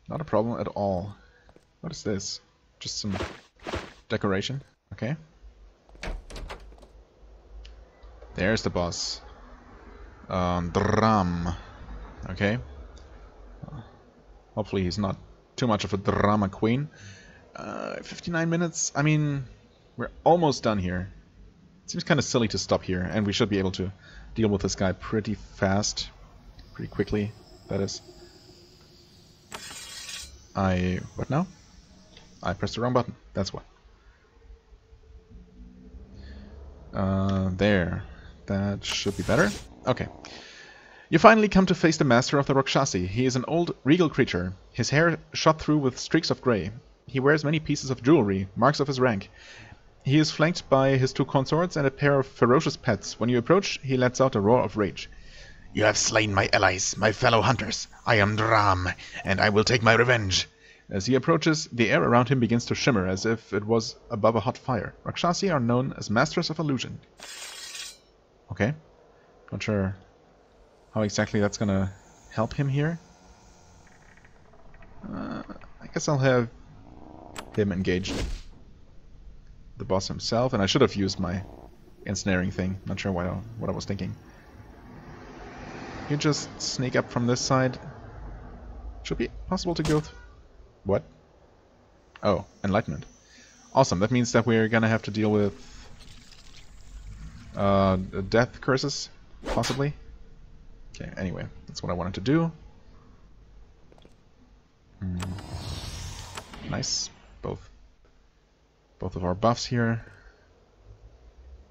Not a problem at all. What is this? Just some decoration. Okay. There's the boss. Dram. Okay. Hopefully he's not too much of a drama queen. 59 minutes. I mean, we're almost done here. Seems kind of silly to stop here, and we should be able to deal with this guy pretty fast. Pretty quickly, that is. What now? I pressed the wrong button. That's what. There. That should be better. Okay. You finally come to face the master of the Rakshasi. He is an old, regal creature, his hair shot through with streaks of grey. He wears many pieces of jewelry, marks of his rank. He is flanked by his 2 consorts and a pair of ferocious pets. When you approach, he lets out a roar of rage. You have slain my allies, my fellow hunters. I am Dram, and I will take my revenge. As he approaches, the air around him begins to shimmer as if it was above a hot fire. Rakshasi are known as masters of illusion. Okay. Not sure how exactly that's gonna help him here. I guess I'll have him engage the boss himself, and I should have used my ensnaring thing. Not sure what I was thinking. You just sneak up from this side. Should be possible to go what? Oh, enlightenment. Awesome, that means that we're gonna have to deal with death curses, possibly. Okay, anyway, that's what I wanted to do. Nice. Both of our buffs here.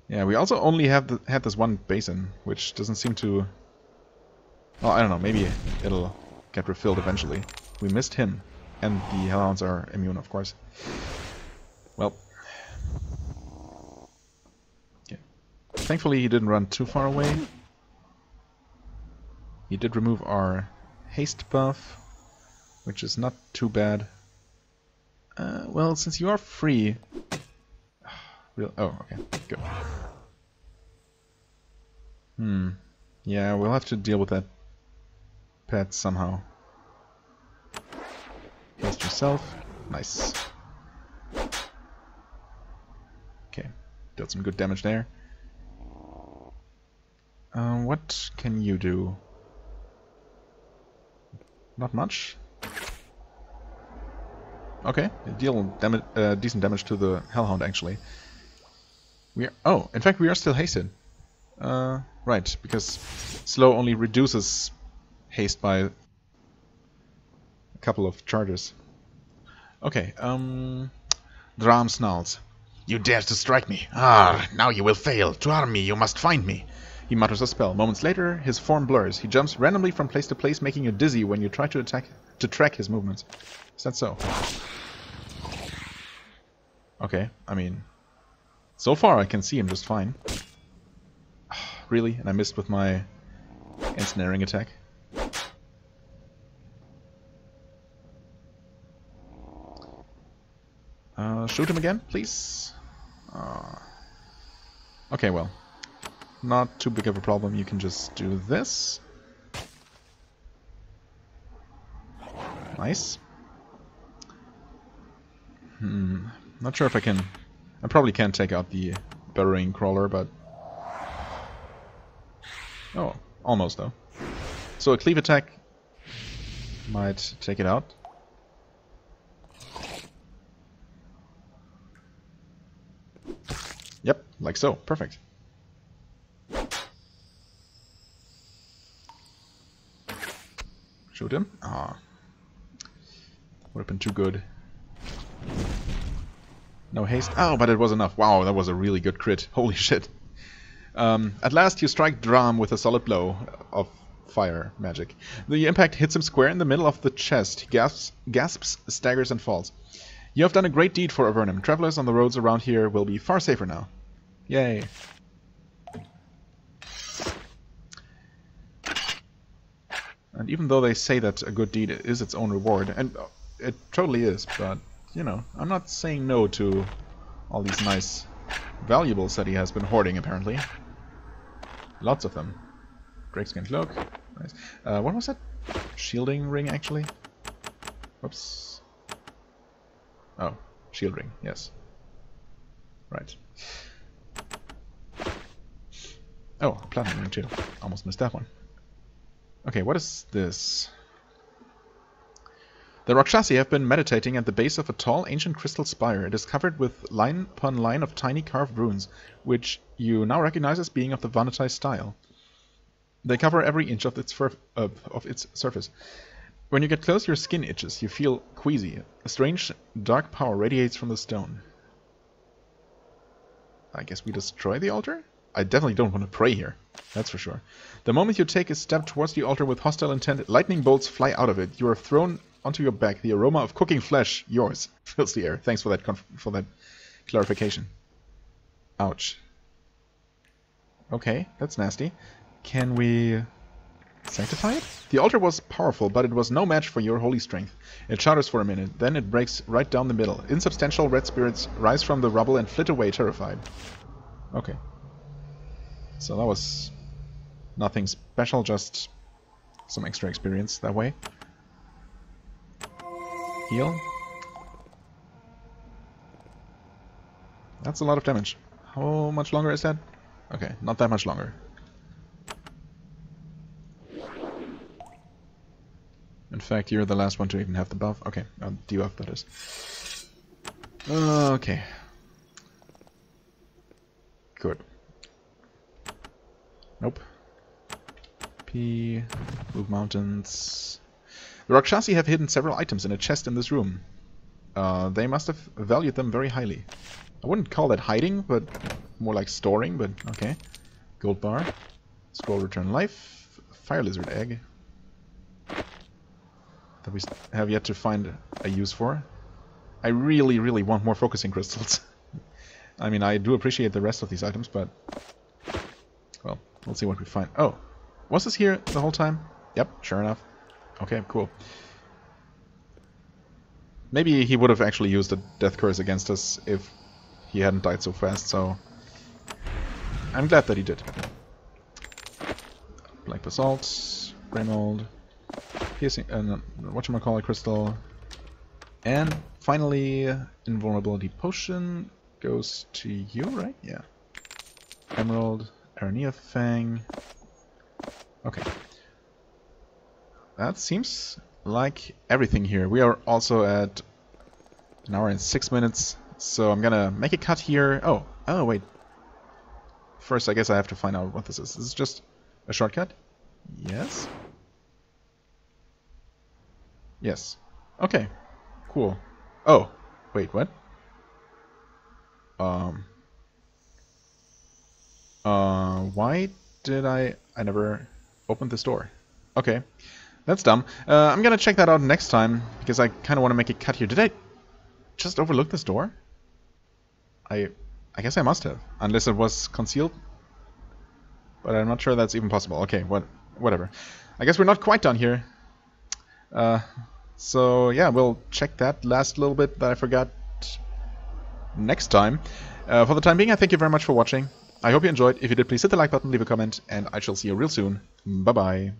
Yeah, we also only had this one basin, which doesn't seem to... Well, I don't know, maybe it'll get refilled eventually. We missed him, and the Hellhounds are immune, of course. Well. Okay. Thankfully he didn't run too far away. He did remove our haste buff, which is not too bad. Well, since you are free... Oh, okay, good. Yeah, we'll have to deal with that pet somehow. Haste yourself. Nice. Okay, dealt some good damage there. What can you do? Not much. Okay, deal decent damage to the Hellhound, actually. In fact, we are still hasted. Right, because slow only reduces haste by a couple of charges. Okay, Dram snarls. You dare to strike me? Ah, now you will fail. To harm me, you must find me. He mutters a spell. Moments later, his form blurs. He jumps randomly from place to place, making you dizzy when you try to track his movements. Is that so? Okay, I mean, so far I can see him just fine. Really? And I missed with my ensnaring attack. Shoot him again, please. Okay, well, not too big of a problem. You can just do this. Nice. Not sure if I can... I probably can't take out the burrowing crawler, but... Oh, almost though. So a cleave attack might take it out. Yep, like so. Perfect. Shoot him. Ah. Would have been too good. No haste. Oh, but it was enough. Wow, that was a really good crit. Holy shit. At last you strike Dram with a solid blow of fire magic. The impact hits him square in the middle of the chest. He gasps, staggers, and falls. You have done a great deed for Avernum. Travelers on the roads around here will be far safer now. Yay. And even though they say that a good deed is its own reward, and it totally is, but, you know, I'm not saying no to all these nice valuables that he has been hoarding, apparently. Lots of them. Drakeskin cloak. Nice. What was that? Shielding ring, actually? Whoops. Oh, shield ring, yes. Right. Oh, platinum ring too. Almost missed that one. Okay, what is this? The Rakshasi have been meditating at the base of a tall, ancient crystal spire. It is covered with line upon line of tiny carved runes, which you now recognize as being of the Vanatized style. They cover every inch of its surface. When you get close, your skin itches. You feel queasy. A strange, dark power radiates from the stone. I guess we destroy the altar? I definitely don't want to pray here. That's for sure. The moment you take a step towards the altar with hostile intent, lightning bolts fly out of it. You are thrown onto your back. The aroma of cooking flesh, yours, fills the air. Thanks for that clarification. Ouch. Okay, that's nasty. Can we sanctify it? The altar was powerful, but it was no match for your holy strength. It shudders for a minute, then it breaks right down the middle. Insubstantial red spirits rise from the rubble and flit away terrified. Okay. So that was nothing special, just some extra experience that way. Heal. That's a lot of damage. How much longer is that? Okay, not that much longer. In fact, you're the last one to even have the buff. Okay, debuff that is. Okay. Good. Nope. P. Move mountains. The Rakshasi have hidden several items in a chest in this room. They must have valued them very highly. I wouldn't call that hiding, but more like storing, but okay. Gold bar. Scroll return life. Fire lizard egg. That we have yet to find a use for. I really, really want more focusing crystals. I mean, I do appreciate the rest of these items, but... well, we'll see what we find. Oh, was this here the whole time? Yep, sure enough. Okay, cool. Maybe he would have actually used a death curse against us if he hadn't died so fast, so... I'm glad that he did. Black basalt, grey mold, piercing, whatchamacallit crystal, and finally, invulnerability potion goes to you, right? Yeah. Emerald, Aranea Fang. Okay. That seems like everything here. We are also at an hour and 6 minutes, so I'm gonna make a cut here. Oh wait. First, I guess I have to find out what this is. Is this just a shortcut? Yes? Yes. Okay. Cool. Oh. Wait, what? Why did I never opened this door? Okay. That's dumb. I'm gonna check that out next time, because I kind of want to make a cut here. Did I just overlook this door? I guess I must have, unless it was concealed. But I'm not sure that's even possible. Okay, whatever. I guess we're not quite done here. So yeah, we'll check that last little bit that I forgot next time. For the time being, I thank you very much for watching. I hope you enjoyed. If you did, please hit the like button, leave a comment, and I shall see you real soon. Bye-bye.